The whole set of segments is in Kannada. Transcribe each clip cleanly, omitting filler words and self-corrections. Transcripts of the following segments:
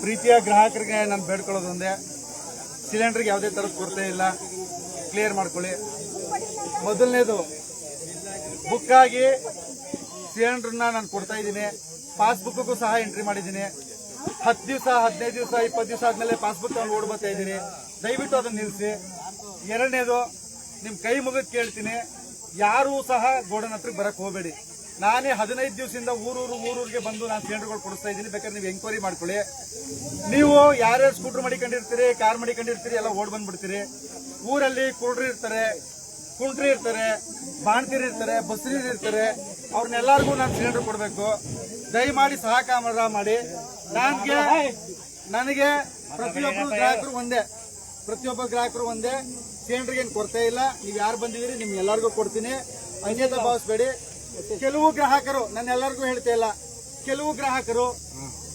ಪ್ರೀತಿಯ ಗ್ರಾಹಕರಿಗೆ ನಾನು ಬೇಡ್ಕೊಳ್ಳೋದು ಒಂದೇ, ಸಿಲಿಂಡರ್ಗೆ ಯಾವುದೇ ಥರದ ಕೊರತೆ ಇಲ್ಲ, ಕ್ಲಿಯರ್ ಮಾಡ್ಕೊಳ್ಳಿ. ಮೊದಲನೇದು, ಬುಕ್ ಆಗಿ ಸಿಲಿಂಡರ್ನ ನಾನು ಕೊಡ್ತಾ ಇದ್ದೀನಿ, ಪಾಸ್ಬುಕ್ಗೂ ಸಹ ಎಂಟ್ರಿ ಮಾಡಿದ್ದೀನಿ. 10 ದಿವಸ 15 ದಿವಸ 20 ದಿವಸ ಆದ್ಮೇಲೆ ಪಾಸ್ಬುಕ್ ತಗೊಂಡು ಓಡ್ಬರ್ತಾ ಇದ್ದೀನಿ. ದಯವಿಟ್ಟು ಅದನ್ನ ನಿಲ್ಲಿಸಿ. ಎರಡನೇದು, ನಿಮ್ ಕೈ ಮುಗಿದು ಕೇಳ್ತೀನಿ, ಯಾರೂ ಸಹ ಗೋಡನ್ ಹತ್ರಕ್ಕೆ ಬರಕ್ ಹೋಗಬೇಡಿ. ನಾನೇ 15 ದಿವಸದಿಂದ ಊರೂರಿಗೆ ಬಂದು ನಾನು ಸಿಲಿಂಡರ್ಗಳು ಕೊಡಿಸ್ತಾ ಇದ್ದೀನಿ. ಬೇಕಾದ್ರೆ ನೀವು ಎಂಕ್ವೈರಿ ಮಾಡ್ಕೊಳ್ಳಿ. ನೀವು ಯಾರ್ಯಾರು ಸ್ಕೂಟರ್ ಮಾಡಿಕೊಂಡಿರ್ತೀರಿ, ಕಾರ್ ಮಾಡಿಕೊಂಡಿರ್ತೀರಿ, ಎಲ್ಲ ಓಡ್ ಬಂದ್ಬಿಡ್ತೀರಿ. ಊರಲ್ಲಿ ಕುಡ್ರಿ ಇರ್ತಾರೆ, ಕುಂಟ್ರಿ ಇರ್ತಾರೆ, ಬಾಣ್ತೀರಿ ಇರ್ತಾರೆ, ಬಸ್ರೀರು ಇರ್ತಾರೆ, ಅವ್ರನ್ನೆಲ್ಲರಿಗೂ ನಾನು ಸಿಲಿಂಡರ್ ಕೊಡಬೇಕು. ದಯಮಾಡಿ ಸಹಕಾರ ಮಾಡಿ. ನನಗೆ ಪ್ರತಿಯೊಬ್ಬರು ಗ್ರಾಹಕರು ಒಂದೇ, ಸಿಲಿಂಡರ್ಗೆ ಏನು ಕೊರತೆ ಇಲ್ಲ. ನೀವು ಯಾರು ಬಂದಿದ್ದೀರಿ ನಿಮ್ಗೆ ಎಲ್ಲರಿಗೂ ಕೊಡ್ತೀನಿ, ಅನ್ಯತಾ ಭಾವಿಸಬೇಡಿ. ಕೆಲವು ಗ್ರಾಹಕರು, ನಾನು ಎಲ್ಲರಿಗೂ ಹೇಳ್ತಾ ಇಲ್ಲ, ಕೆಲವು ಗ್ರಾಹಕರು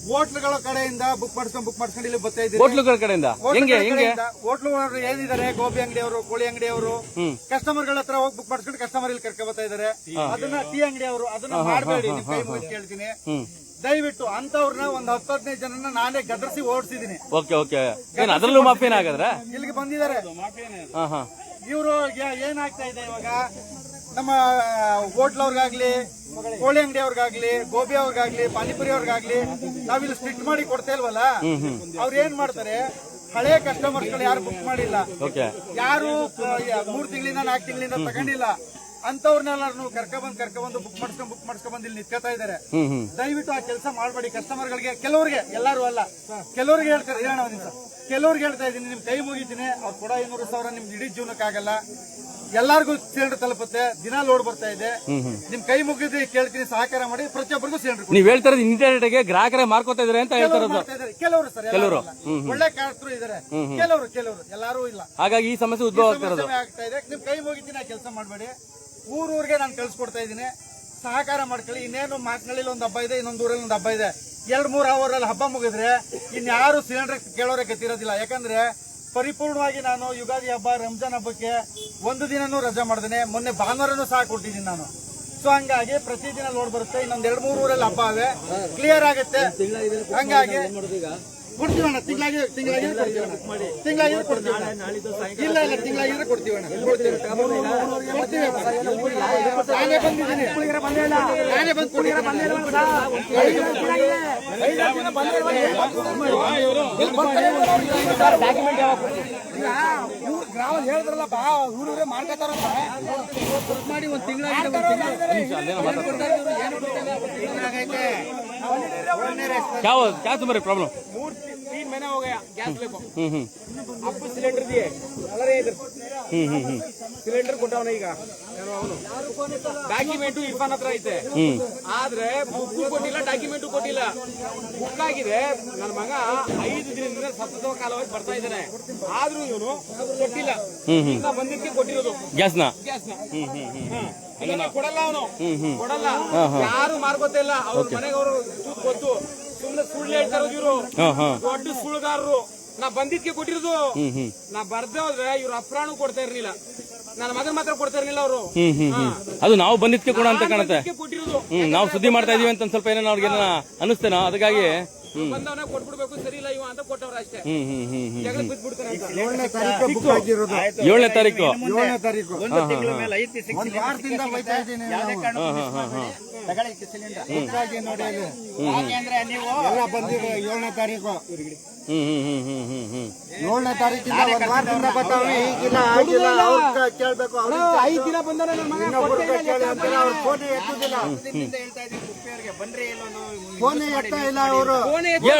ಹೋಟ್ಲುಗಳ ಕಡೆಯಿಂದ ಬುಕ್ ಮಾಡಿಸ್ಕೊಂಡು ಇಲ್ಲಿ ಬರ್ತಾ ಇದ್ದೀರಿ. ಹೋಟ್ಲುಗಳ ಕಡೆಯಿಂದ ಹೋಟ್ಲುಗಳು ಏನಿದ್ದಾರೆ, ಗೋಬಿ ಅಂಗಡಿಯವರು, ಕೋಳಿ ಅಂಗಡಿಯವರು, ಕಸ್ಟಮರ್ಗಳ ಹತ್ರ ಹೋಗಿ ಬುಕ್ ಮಾಡಿಸ್ಕೊಂಡು ಕಸ್ಟಮರ್ ಇಲ್ಲಿ ಕರ್ಕೊ ಬರ್ತಾ ಇದ್ದಾರೆ. ಅದನ್ನ ಟೀ ಅಂಗಡಿಯವರು ಅದನ್ನ ಮಾಡಬೇಡಿ. ನಿಮ್ ಕೈ ಮುಗಿದು ಕೇಳ್ತೀನಿ, ದಯವಿಟ್ಟು ಅಂತವ್ರನ್ನ ಒಂದು 10-15 ಜನನ ನಾನೇ ಗದರ್ಸಿ ಓಡಿಸಿದೀನಿ. ಅದರಲ್ಲೂ ಮಾಫಿಯನ್ ಆಗದ್ರ ಇಲ್ಲಿಗೆ ಬಂದಿದ್ದಾರೆ. ಇವರು ಏನಾಗ್ತಾ ಇದೆ ಇವಾಗ, ನಮ್ಮ ಹೋಟ್ಲ್ ಅವ್ರಿಗಾಗ್ಲಿ, ಕೋಳಿ ಅಂಗಡಿ ಅವ್ರಿಗಾಗ್ಲಿ, ಗೋಬಿ ಅವ್ರಿಗಾಗ್ಲಿ, ಪಾನಿಪುರಿ ಅವ್ರಿಗಾಗ್ಲಿ ನಾವಿಲ್ಲಿ ಸ್ಟ್ರಿಕ್ಟ್ ಮಾಡಿ ಕೊಡ್ತಾ ಇಲ್ವಲ್ಲ, ಅವ್ರು ಏನ್ ಮಾಡ್ತಾರೆ, ಹಳೆ ಕಸ್ಟಮರ್ಸ್ಗಳು ಯಾರು ಬುಕ್ ಮಾಡಿಲ್ಲ, ಯಾರು 3 ತಿಂಗಳಿಂದ 4 ತಿಂಗಳಿಂದ ತಗೊಂಡಿಲ್ಲ, ಅಂತವ್ರನ್ನೆಲ್ಲರೂ ಕರ್ಕೊಂಡ್ಬಂದು ಬುಕ್ ಮಾಡಿಸ್ಕೊಂಡ್ ಇಲ್ಲಿ ನಿಂತ್ಕೋತಾ ಇದಾರೆ. ದಯವಿಟ್ಟು ಆ ಕೆಲಸ ಮಾಡಬೇಡಿ. ಕಸ್ಟಮರ್ಗಳಿಗೆ, ಕೆಲವ್ರಿಗೆ, ಎಲ್ಲರೂ ಅಲ್ಲ, ಕೆಲವ್ರಿಗೆ ಹೇಳ್ತಾರೆ, ಕೆಲವ್ರಿಗೆ ಹೇಳ್ತಾ ಇದ್ದೀನಿ, ನಿಮ್ ಕೈ ಮುಗಿತೀನಿ, ಅವ್ರು ಕೊಡ 200,000 ನಿಮ್ಗೆ ಇಡೀ ಜೀವನಕ್ಕಾಗಲ್ಲ. ಎಲ್ಲಾರ್ಗು ಸಿಲಿಂಡರ್ ತಲುಪುತ್ತೆ, ದಿನ ಲೋಡ್ ಬರ್ತಾ ಇದೆ. ನಿಮ್ ಕೈ ಮುಗಿದು ಕೇಳ್ತೀನಿ, ಸಹಕಾರ ಮಾಡಿ. ಪ್ರತಿಯೊಬ್ಬರಿಗೂ ಸಿಲಿಂಡರ್ ನೀವ್ ಹೇಳ್ತಾರೆ ಇಂಟರ್ನೆಟ್ಗೆ ಗ್ರಾಹಕರೇ ಮಾರ್ಕೋತಾ ಇದಾರೆ ಅಂತ ಹೇಳ್ತಾರೆ. ಕೆಲವರು ಸರ್, ಒಳ್ಳೆ ಕಾರ್ತರು ಇದಾರೆ, ಕೆಲವರು ಎಲ್ಲಾರು ಇಲ್ಲ. ಹಾಗಾಗಿ ಈ ಸಮಸ್ಯೆ ಉದ್ಭವ ಆಗ್ತಾ ಇದೆ. ನಿಮ್ ಕೈ ಮುಗಿತೀನಿ, ಆ ಕೆಲಸ ಮಾಡಬೇಡಿ. ಊರೂರಿಗೆ ನಾನು ಕಳ್ಸಿಕೊಡ್ತಾ ಇದ್ದೀನಿ, ಸಹಕಾರ ಮಾಡ್ಕೊಳ್ಳಿ. ಇನ್ನೇನು ಮಾತನಾಡಿ ಒಂದು ಹಬ್ಬ ಇದೆ, ಇನ್ನೊಂದು ಊರಲ್ಲಿ ಒಂದು ಹಬ್ಬ ಇದೆ. 2-3 ಅವರಲ್ಲಿ ಹಬ್ಬ ಮುಗಿದ್ರೆ ಇನ್ಯಾರು ಸಿಲಿಂಡರ್ ಕೇಳೋರೆ ಗೊತ್ತಿರೋದಿಲ್ಲ. ಯಾಕಂದ್ರೆ ಪರಿಪೂರ್ಣವಾಗಿ ನಾನು ಯುಗಾದಿ ಹಬ್ಬ, ರಂಜಾನ್ ಹಬ್ಬಕ್ಕೆ 1 ದಿನನೂ ರಜಾ ಮಾಡಿದ್ದೇನೆ. ಮೊನ್ನೆ ಭಾನುವಾರನೂ ಸಹ ಕೊಟ್ಟಿದ್ದೀನಿ ನಾನು. ಸೊ ಹಂಗಾಗಿ ಪ್ರತಿದಿನ ಲೋಡ್ ಬರುತ್ತೆ. ಇನ್ನೊಂದ್ 2-3 ಊರಲ್ಲಿ ಹಬ್ಬ ಅವೆ, ಕ್ಲಿಯರ್ ಆಗುತ್ತೆ. ಹಂಗಾಗಿ ಕೊಡ್ತೀವಣ್ಣ, ತಿಂಗಳಾಗಿ ಕೊಡ್ತೀವಿ. ಇಲ್ಲ ತಿಂಗಳಾಗಿದ್ರೆ ಕೊಡ್ತೀವಣ್ಣ. ನಾನೇ ಬಂದಿದ್ದೀನಿ, ನಾನೇ ಬಂದು ಗ್ರಾಮ ಹೇಳಿದ್ರಲ್ಲ, ಬಾ ಊರೂರೇ ಮಾಡ್ಕೋತಾರ ಮಾಡಿ. 1 ತಿಂಗಳಾಗೈತೆ. क्या तुम्हारी प्रॉब्लम? 3 महीना हो गया, गैस लेको आपको सिलेंडर दिए, ಸಿಲಿಂಡರ್ ಕೊಟ್ಟವನ. ಈಗ ಡಾಕ್ಯುಮೆಂಟ್ ಇರ್ಫಾನ್ ಹತ್ರ ಐತೆ, ಆದ್ರೆ ಬುಕ್ ಕೊಟ್ಟಿಲ್ಲ, ಡಾಕ್ಯುಮೆಂಟ್ ಕೊಟ್ಟಿಲ್ಲ. ಬುಕ್ ಆಗಿದೆ. ನನ್ನ ಮಗ 5 ದಿನದಿಂದ ಸತತ ಕಾಲವಾಗಿ ಬರ್ತಾ ಇದ್ದಾನೆ, ಆದ್ರೂ ಇವನು ಕೊಟ್ಟಿಲ್ಲ. ಈಗ ಬಂದಿದ್ದಕ್ಕೆ ಕೊಟ್ಟಿರೋದು ಗ್ಯಾಸ್ನ ಕೊಡಲ್ಲ, ಅವನು ಕೊಡಲ್ಲ. ಯಾರು ಮಾರ್ಕೋತಾ ಇಲ್ಲ. ಅವ್ರ ಮನೆಗೆ ಅವರು ಗೊತ್ತು, ಸುಮ್ಮನೆ ಸುಳ್ಳು ಹೇಳ್ತಾ ಇರೋದು ಇವರು, ದೊಡ್ಡ ಸುಳ್ಳುಗಾರರು. ನಾ ಬಂದಿದ್ಕೆ ಕೊಟ್ಟಿರೋದು. ನಾ ಬರ್ದೇ ಹೋದ್ರೆ ಇವ್ರು ಅಪ್ರಾಣ ಕೊಡ್ತಾ ಇರ್ಲಿಲ್ಲ, ನನ್ನ ಮಗನ ಮಾತ್ರ ಕೊಡ್ತಾ ಇರ್ಲಿಲ್ಲ ಅವರು. ಅದು ನಾವು ಬಂದಿದ್ಕೆ ಕೂಡ ಅಂತ ಕಾಣುತ್ತೆ. ಕೊಟ್ಟಿರೋದು ನಾವು ಸುದ್ದಿ ಮಾಡ್ತಾ ಇದೀವಿ ಅಂತ ಸ್ವಲ್ಪ ಏನೋ ಅವ್ರಿಗೆ ಅನಿಸ್ತೇನೋ, ಅದಕ್ಕಾಗಿ ಬಂದವನೇ ಕೊಟ್ಬಿಡ್ಬೇಕು, ಸರಿ ಇಲ್ಲ ಇವ ಅಂತ ಕೊಟ್ಟವ್ರ ಅಷ್ಟೇ. ಜಗಳ ಬಿದ್ಬಿಡ್ತಾನೆ. 7ನೇ ತಾರೀಕು ಒಂದು ತಿಂಗಳ ಮೇಲೆ ಐತಿ. 1 ವಾರದಿಂದ ಹೋಯ್ತಾ ಇದ್ದೀನಿ. ನೋಡಿ, ಯಾಕೆಂದ್ರೆ ನೀವು ಎಲ್ಲ ಬಂದಿರೋ 7ನೇ ತಾರೀಕು 7ನೇ ತಾರೀಕಿಂದ 1 ವಾರದಿಂದ ಬರ್ತಾವೆ. ಈಗಿಲ್ಲ ಆಗಿಲ್ಲ ಕೇಳ್ಬೇಕು. 5 ದಿನ ಬಂದರೆ ಫೋನ್ ಎತ್ತುದಿಲ್ಲ. ಬಂದ್ರೆ ಫೋನ್ ಎತ್ತಾ ಇಲ್ಲ ಅವರು.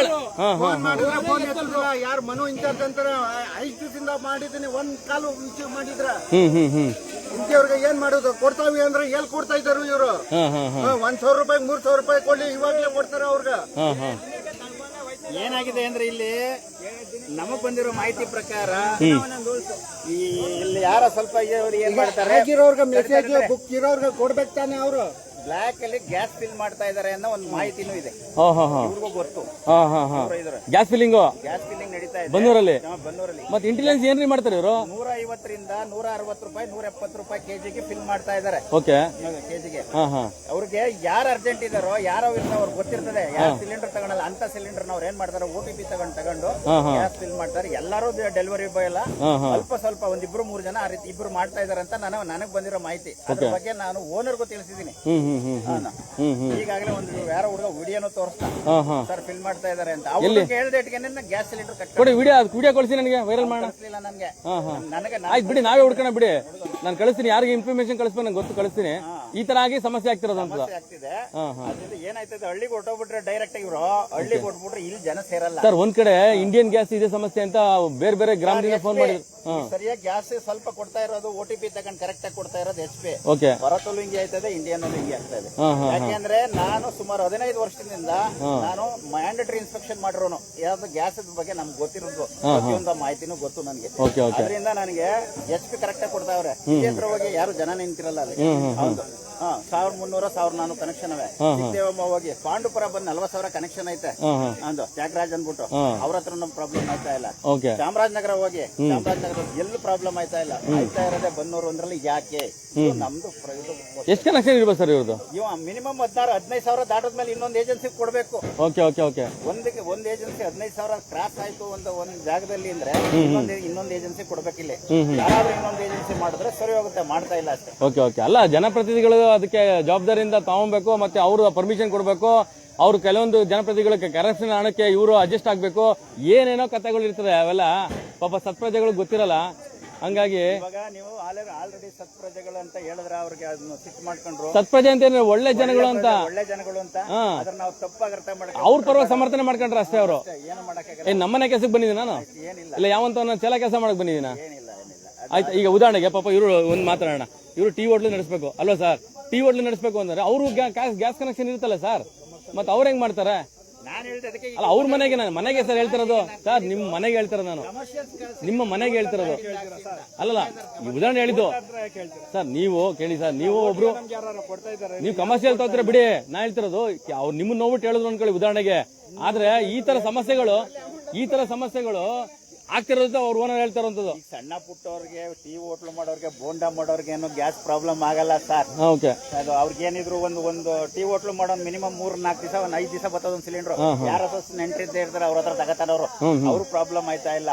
ಫೋನ್ ಮಾಡಿದ್ರೆ ಫೋನ್ ಎತ್ತುದಿಲ್ಲ. ಯಾರು ಮನು ಇನ್ಚಾರ್ಜ್ ಅಂತಾರೆ, 5 ದಿವಸದಿಂದ ಮಾಡಿದ್ದೀನಿ, 1 ಕಾಲು ರಿಸೀವ್ ಮಾಡಿದ್ರ ಇಂಥವ್ರಿಗೆ ಏನ್ ಮಾಡೋದು? ಕೊಡ್ತಾವಿ ಅಂದ್ರೆ ಎಲ್ಲಿ ಕೊಡ್ತಾ ಇದ್ದಾರೆ ಇವರು? 1,000 ರೂಪಾಯಿ 3,000 ರೂಪಾಯಿ ಕೊಡ್ಲಿ, ಇವಾಗಲೇ ಕೊಡ್ತಾರೆ ಅವ್ರಿಗೆ. ಏನಾಗಿದೆ ಅಂದ್ರೆ ಇಲ್ಲಿ ನಮಗ್ ಬಂದಿರೋ ಮಾಹಿತಿ ಪ್ರಕಾರ ಇಲ್ಲಿ ಯಾರ ಸ್ವಲ್ಪ ಏನ್ ಮಾಡ್ತಾರೆ, ಮೆಸೇಜ್ ಬುಕ್ ಇರೋರ್ಗೆ ಕೊಡ್ಬೇಕು ತಾನೆ ಅವರು. ಬ್ಲಾಕ್ ಅಲ್ಲಿ ಗ್ಯಾಸ್ ಫಿಲ್ ಮಾಡ್ತಾ ಇದಾರೆ ಅನ್ನೋ ಒಂದು ಮಾಹಿತಿನೂ ಇದೆ. ಹಾ ಹಾ ಹಾ ಇವ್ರಿಗೂ ಗೊತ್ತು. ಹಾ ಹಾ ಹಾ ಗ್ಯಾಸ್ ಫಿಲ್ಲಿಂಗು ಗ್ಯಾಸ್ ಫಿಲ್ಲಿಂಗ್ ನಡೀತಾ ಇದೆ ಬನ್ನೂರಲ್ಲಿ. ಬನ್ನೂರಲ್ಲಿ. ಮತ್ತೆ ಇಂಟೆಲಿಜೆನ್ಸ್ ಏನ್ರಿ ಮಾಡ್ತಾರೆ ಇವರು? 150 160 ರೂಪಾಯಿ 170 ರೂಪಾಯಿ ಕೆಜಿಗೆ ಫಿಲ್ ಮಾಡ್ತಾ ಇದಾರೆ. ಓಕೆ ಕೆಜಿಗೆ. ಹಾ ಹಾ ಅವ್ರಿಗೆ ಯಾರು ಅರ್ಜೆಂಟ್ ಇದಾರೋ ಯಾರೋ ಇರ್ತಾರೋ ಅವ್ರಿಗೆ ಗೊತ್ತಿರ್ತದೆ. ಯಾರು ಸಿಲಿಂಡರ್ ತಗೊಳಲ್ಲ ಅಂತ ಸಿಲಿಂಡರ್ ಅವ್ರು ಏನ್ ಮಾಡ್ತಾರೆ, OTP ತಗೊಂಡು ಗ್ಯಾಸ್ ಫಿಲ್ ಮಾಡ್ತಾರೆ. ಎಲ್ಲರೂ ಡೆಲಿವರಿ ಬಾಯ್ ಅಲ್ಲ, ಸ್ವಲ್ಪ ಸ್ವಲ್ಪ ಒಂದಿಬ್ರು 3 ಜನ ಆ ರೀತಿ ಇಬ್ರು ಮಾಡ್ತಾ ಇದಾರೆ ಅಂತ ನನಗ್ ಬಂದಿರೋ ಮಾಹಿತಿ. ಅದ್ರ ಬಗ್ಗೆ ನಾನು ಓನರ್ಗೂ ತಿಳಿಸಿದೀನಿ. ಈಗಾಗಲೇ ಒಂದು ಯಾರೋ ಹುಡುಗ ವಿಡಿಯೋನು ತೋರಿಸ್ತಾ ಸರ್ ಫಿಲ್ ಮಾಡ್ತಾ ಇದಾರೆ ಅಂತ. ಅವ್ರು ಕೇಳ್ದೇಟ್ಗೆ ಗ್ಯಾಸ್ ಸಿಲಿಂಡರ್ ಕೊಡಿ, ವಿಡಿಯೋ ಕಳಿಸಿ ನನಗೆ, ವೈರಲ್ ಮಾಡಿಲ್ಲ ನನ್ಗೆ. ನನಗೆ ಆಯ್ತು ಬಿಡಿ, ನಾವೇ ಹುಡ್ಕೋಣ ಬಿಡಿ. ನಾನು ಕಳಿಸ್ತೀನಿ, ಯಾರಿಗೆ ಇನ್ಫಾರ್ಮೇಶನ್ ಕಳಿಸ್ಬೇಕು ನಂಗೆ ಗೊತ್ತು, ಕಳಿಸ್ತೀನಿ. ಈ ತರ ಆಗಿ ಸಮಸ್ಯೆ ಆಗ್ತಿರೋದು ಅಂತ ಆಗ್ತಿದೆ. ಅದ್ರಿಂದ ಏನಾಯ್ತದೆ, ಹಳ್ಳಿಗೆ ಹೊಟ್ಟೋಗ್ಬಿಟ್ರೆ ಡೈರೆಕ್ಟ್ ಇವರು ಹಳ್ಳಿಗೆ ಹೊಟ್ಬಿಟ್ರೆ ಇಲ್ಲಿ ಜನ ಸೇರಲ್ಲ ಸರ್. ಒಂದ್ ಕಡೆ ಇಂಡಿಯನ್ ಗ್ಯಾಸ್ ಇದೆ ಸಮಸ್ಯೆ ಅಂತ ಬೇರೆ ಬೇರೆ ಗ್ರಾಮದಿಂದ ಫೋನ್ ಮಾಡಿದ್ರು. ಸರಿಯಾಗಿ ಗ್ಯಾಸ್ ಸ್ವಲ್ಪ ಕೊಡ್ತಾ ಇರೋದು, OTP ತಗೊಂಡು ಕರೆಕ್ಟ್ ಆಗಿ ಕೊಡ್ತಾ ಇರೋದು HP. ಓಕೆ, ಭಾರತಲ್ಲೂ ಹಿಂಗೆ ಆಯ್ತದೆ, ಇಂಡಿಯನ್ನಲ್ಲೂ ಹಿಂಗೆ ಆಗ್ತಾ ಇದೆ. ಯಾಕೆಂದ್ರೆ ನಾನು ಸುಮಾರು 15 ವರ್ಷದಿಂದ ನಾನು ಮ್ಯಾಂಡೇಟರಿ ಇನ್ಸ್ಪೆಕ್ಷನ್ ಮಾಡಿರೋನು. ಯಾವ್ದು ಗ್ಯಾಸ್ ಬಗ್ಗೆ ನಮ್ಗೆ ಗೊತ್ತಿರೋದು ಪ್ರತಿಯೊಂದು ಮಾಹಿತಿನೂ ಗೊತ್ತು ನನಗೆ. ಅದರಿಂದ ನನಗೆ HP ಕರೆಕ್ಟ್ ಆಗಿ ಕೊಡ್ತಾವ್ರೆ. ಹತ್ರ ಹೋಗಿ ಯಾರು ಜನ ನಿಂತಿರಲ್ಲ ಅಲ್ಲಿ. ಹೌದು 1300 1400 ಕನೆಕ್ಷನ್ ಅವೆ. ಸಿದ್ದೇವಮ್ಮ ಹೋಗಿ ಪಾಂಡುಪುರ ಬಂದು 40,000 ಕನೆಕ್ಷನ್ ಐತೆ ಅಂದು ತ್ಯಾಗರಾಜ್ ಅನ್ಬಿಟ್ಟು. ಅವ್ರ ಹತ್ರ ನಮ್ ಪ್ರಾಬ್ಲಮ್ ಆಯ್ತಾ ಇಲ್ಲ. ಚಾಮರಾಜನಗರ ಹೋಗಿ ಚಾಮರಾಜನಗರ ಎಲ್ಲೂ ಪ್ರಾಬ್ಲಮ್ ಆಯ್ತಾ ಇಲ್ಲ. ಆಯ್ತಾ ಇರೋದೇ ಬನ್ನೂರು ಅಂದ್ರಲ್ಲಿ. ಯಾಕೆ ನಮ್ದು ಎಷ್ಟು ಕನೆಕ್ಷನ್ ಇರ್ಬೇಕು ಸರ್ ಇವ್ರದ್ದು? ಮಿನಿಮಮ್ 16-15 ಸಾವಿರ ದಾಟದ್ಮೇಲೆ ಇನ್ನೊಂದು ಏಜೆನ್ಸಿ ಕೊಡ್ಬೇಕು. ಒಂದ್ ಏಜೆನ್ಸಿ 15,000 ಕ್ರಾಸ್ ಆಯ್ತು ಒಂದ್ ಜಾಗದಲ್ಲಿ ಅಂದ್ರೆ ಇನ್ನೊಂದು ಏಜೆನ್ಸಿ ಕೊಡ್ಬೇಕಿಲ್ಲ. ಯಾರಾದ್ರೂ ಇನ್ನೊಂದು ಏಜೆನ್ಸಿ ಮಾಡಿದ್ರೆ ಸರಿ ಹೋಗುತ್ತೆ, ಮಾಡ್ತಾ ಇಲ್ಲ ಅಷ್ಟೇ. ಓಕೆ ಅಲ್ಲ, ಜನಪ್ರತಿನಿಧಿಗಳು ಅದಕ್ಕೆ ಜವಾಬ್ದಾರಿಯಿಂದ ತಗೊಬೇಕು, ಮತ್ತೆ ಅವರು ಪರ್ಮಿಷನ್ ಕೊಡಬೇಕು. ಅವ್ರು ಕೆಲವೊಂದು ಜನಪ್ರತಿನಿಧಿಗಳಿಗೆ ಕರಪ್ಷನ್ ಹಣಕ್ಕೆ ಇವರು ಅಡ್ಜಸ್ಟ್ ಆಗ್ಬೇಕು. ಏನೇನೋ ಕಥೆಗಳು ಇರ್ತದೆ, ಅವೆಲ್ಲ ಪಾಪ ಸತ್ಪ್ರಜೆಗಳು ಗೊತ್ತಿರಲ್ಲ. ಹಂಗಾಗಿ ಇವಾಗ ನೀವು ಆಲ್ರೆಡಿ ಸತ್ಪ್ರಜೆಗಳು ಅಂತ ಹೇಳಿದ್ರೆ ಅವ್ರಿಗೆ ಅದನ್ನ ಸಿಟ್ ಮಾಡ್ಕೊಂಡ್ರು. ಸತ್ಪ್ರಜೆ ಅಂತ ಒಳ್ಳೆ ಜನಗಳು ಅಂತ, ಒಳ್ಳೆ ಜನಗಳು ಅಂತ ಅದ್ರ ನಾವು ತಪ್ಪಾಗಿ ಅರ್ಥ ಮಾಡ್ಕೊಂಡು ಅವ್ರ ಪರವಾಗಿ ಸಮರ್ಥನೆ ಮಾಡ್ಕೊಂಡ್ರೆ ಅಷ್ಟೇ. ಅವರು ಏನು ಮಾಡಕ್ಕೆ ನಮ್ಮನೆ ಕೆಲಸಕ್ಕೆ ಬಂದಿದ್ದೀನಿ ನಾನು, ಏನಿಲ್ಲ ಇಲ್ಲ ಯಾವಂತ ಚೆಲ ಕೆಲಸ ಮಾಡಕ್ ಬಂದಿದ್ದೀನ. ಏನಿಲ್ಲ ಆಯ್ತು, ಈಗ ಉದಾಹರಣೆಗೆ ಪಾಪ ಇವರು ಒಂದು ಮಾತಾಡೋಣ, ಇವರು ಟೀ ಹೋಟ್ಲು ನಡೆಸಬೇಕು ಅಲ್ವಾ ಸರ್? ಟೀ ಹೋಟ್ಲು ನಡೆಸಬೇಕು ಅಂದ್ರೆ ಅವರು ಗ್ಯಾಸ್ ಕನೆಕ್ಷನ್ ಇರುತ್ತಲ್ಲ ಸರ್, ಮತ್ತೆ ಅವ್ರು ಹೆಂಗ್ ಮಾಡ್ತಾರೆ? ನಾನು ಹೇಳಿದೆ ಅದಕ್ಕೆ. ಅಲ್ಲ, ಅವ್ರ ಮನೆಗೆ, ನಾನು ಮನೆಗೆ ಸರ್ ಹೇಳ್ತಿರೋದು ಸರ್, ನಿಮ್ಮ ಮನೆಗೆ ಹೇಳ್ತಿರೋದು ನಾನು, ನಿಮ್ಮ ಮನೆಗೆ ಹೇಳ್ತಿರೋದು. ಅಲ್ಲಲ್ಲ, ಈ ಉದಾಹರಣೆ ಹೇಳಿದ್ದು ಸರ್. ನೀವು ಕೇಳಿ ಸರ್, ನೀವು ಒಬ್ರು ನೀವು ಕಮರ್ಷಿಯಲ್ ತಗೋತೀರ ಬಿಡಿ, ನಾ ಹೇಳ್ತಿರೋದು ಅವ್ರು ನಿಮ್ಮನ್ನ ನೋಡ್ಬಿಟ್ಟು ಹೇಳಿದ್ರು ಅನ್ಕೊಳ್ಳಿ ಉದಾಹರಣೆಗೆ. ಆದ್ರೆ ಈ ತರ ಸಮಸ್ಯೆಗಳು ಆಗ್ತಿರೋದು ಅವ್ರ ಓನರ್ ಹೇಳ್ತಾರಂತದ್ದು. ಸಣ್ಣ ಪುಟ್ಟವ್ರಿಗೆ, ಟೀ ಹೋಟ್ಲು ಮಾಡೋರ್ಗೆ, ಬೋಂಡಾ ಮಾಡೋರ್ಗೆ ಏನು ಗ್ಯಾಸ್ ಪ್ರಾಬ್ಲಮ್ ಆಗಲ್ಲ ಸರ್. ಓಕೆ, ಅದು ಅವ್ರಿಗೇನಿದ್ರು ಒಂದು ಟೀ ಹೋಟ್ಲು ಮಾಡೋ ಮಿನಿಮಮ್ 3-4 ದಿವಸ, 5 ದಿವಸ ಬರ್ತದ ಒಂದು ಸಿಲಿಂಡರ್. ಯಾರ ನೆಂಟಿದ್ದೇ ಇರ್ತಾರೆ, ಅವ್ರ ಹತ್ರ ತಗತಾರವ್ರು. ಅವ್ರು ಪ್ರಾಬ್ಲಮ್ ಆಯ್ತಾ ಇಲ್ಲ.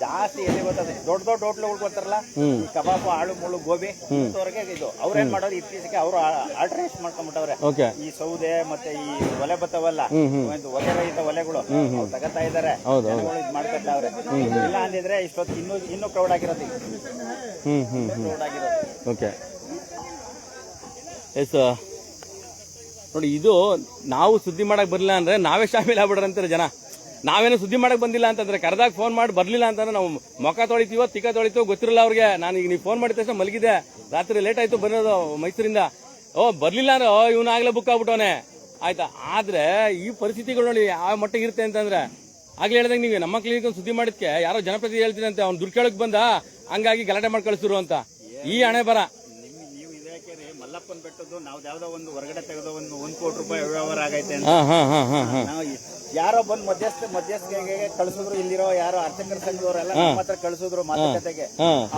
ಜಾಸ್ತಿ ಎಲ್ಲಿ ಬರ್ತದೆ, ದೊಡ್ಡ ಹೋಟ್ಲುಗಳು ಬರ್ತಾರಲ್ಲ, ಈ ಕಬಾಬು, ಆಳು ಮುಳು, ಗೋಬಿ ಇಂಥವ್ರಿಗೆ ಇದು ಅವ್ರೇನ್ ಮಾಡೋರು ಇತ್ತೀಚೆಗೆ ಅವರು ಆಲ್ಟರ್ನೇಟ್ ಮಾಡ್ಕೊಂಡ್ಬಿಟ್ಟವ್ರೆ. ಈ ಸೌದೆ ಮತ್ತೆ ಈ ಒಲೆ ಬತ್ತವಲ್ಲ, ಒಲೆ ರಹಿತ ಒಲೆಗಳು ತಗತಾ ಇದಾರೆ, ಜನಗಳು ಇದು ಮಾಡ್ಕೊತಾವ್ರೆ. ಇಲ್ಲ ಅಂದಿದ್ರೆ ಇಷ್ಟೊತ್ತು ಇನ್ನೂ ಕ್ರೌಡ್ ಆಗಿರೋದು. ಓಕೆ, ಎಸ್ ನೋಡಿ, ಇದು ನಾವು ಸುದ್ದಿ ಮಾಡಕ್ ಬರ್ಲಿಲ್ಲ ಅಂದ್ರೆ ನಾವೇ ಶಾಮೀಲ್ ಆಗ್ಬಿಡ್ರಂತಾರೆ ಜನ. ನಾವೇನು ಸುದ್ದಿ ಮಾಡಕ್ ಬಂದಿಲ್ಲ ಅಂತಂದ್ರೆ, ಕರೆದಾಗ ಫೋನ್ ಮಾಡಿ ಬರ್ಲಿಲ್ಲ ಅಂತಂದ್ರೆ ನಾವು ಮೊಕ ತೊಳಿತೀವೋ ತಿಕ್ಕ ತೊಳಿತೀವೋ ಗೊತ್ತಿರಲ್ಲ ಅವ್ರಿಗೆ. ನಾನು ಈಗ ನೀವು ಫೋನ್ ಮಾಡಿದ ತಕ್ಷಣ ಮಲಗಿದೆ, ರಾತ್ರಿ ಲೇಟ್ ಆಯ್ತು ಬರೋದು ಮೈಸೂರಿಂದ. ಬರ್ಲಿಲ್ಲ ಅಂದ್ರೆ ಇವನಾಗ್ಲೇ ಬುಕ್ ಆಗ್ಬಿಟ್ಟವನೆ, ಆಯ್ತಾ? ಆದ್ರೆ ಈ ಪರಿಸ್ಥಿತಿಗಳು ನೋಡಿ ಯಾವ ಮಟ್ಟಿಗೆ ಇರುತ್ತೆ ಅಂತಂದ್ರೆ, ಆಗ್ಲೇ ಹೇಳಿದಂಗೆ ನೀವು ನಮ್ಮ ಕ್ಲಿನಿಕ್ ಸುದ್ದಿ ಮಾಡಿದ್ಕೆ ಯಾರೋ ಜನಪ್ರತಿನಿಧಿ ಹೇಳ್ತೀನಿ ಅಂತ ಅವ್ನು ದುರ್ಕೇಳಕ್ ಬಂದ, ಹಂಗಾಗಿ ಗಲಾಟೆ ಮಾಡಿ ಕಳಿಸಿರು ಅಂತ ಈ ಹಣೆ ಬರ. ನೀವು ಇದಕ್ಕೆ ಮಲ್ಲಪ್ಪನ್ ಬೆಟ್ಟದ್ದು ನಾವು ಯಾವ್ದೋ ಒಂದು ಹೊರಗಡೆ ತೆಗೆದು ಒಂದು ಕೋಟಿ ರೂಪಾಯಿ ವ್ಯವಹಾರ ಆಗೈತೆ ಅಂತ ನಾವು ಯಾರೋ ಬಂದು ಮಧ್ಯಸ್ಥಿಗೆ ಕಳಿಸಿದ್ರು. ಇಲ್ಲಿರೋ ಯಾರೋ ಅರ್ಚಕರ ಸಂಘದವರೆಲ್ಲ ನಮ್ಮ ಹತ್ರ ಕಳಿಸಿದ್ರು ಮಾತುಕತೆಗೆ.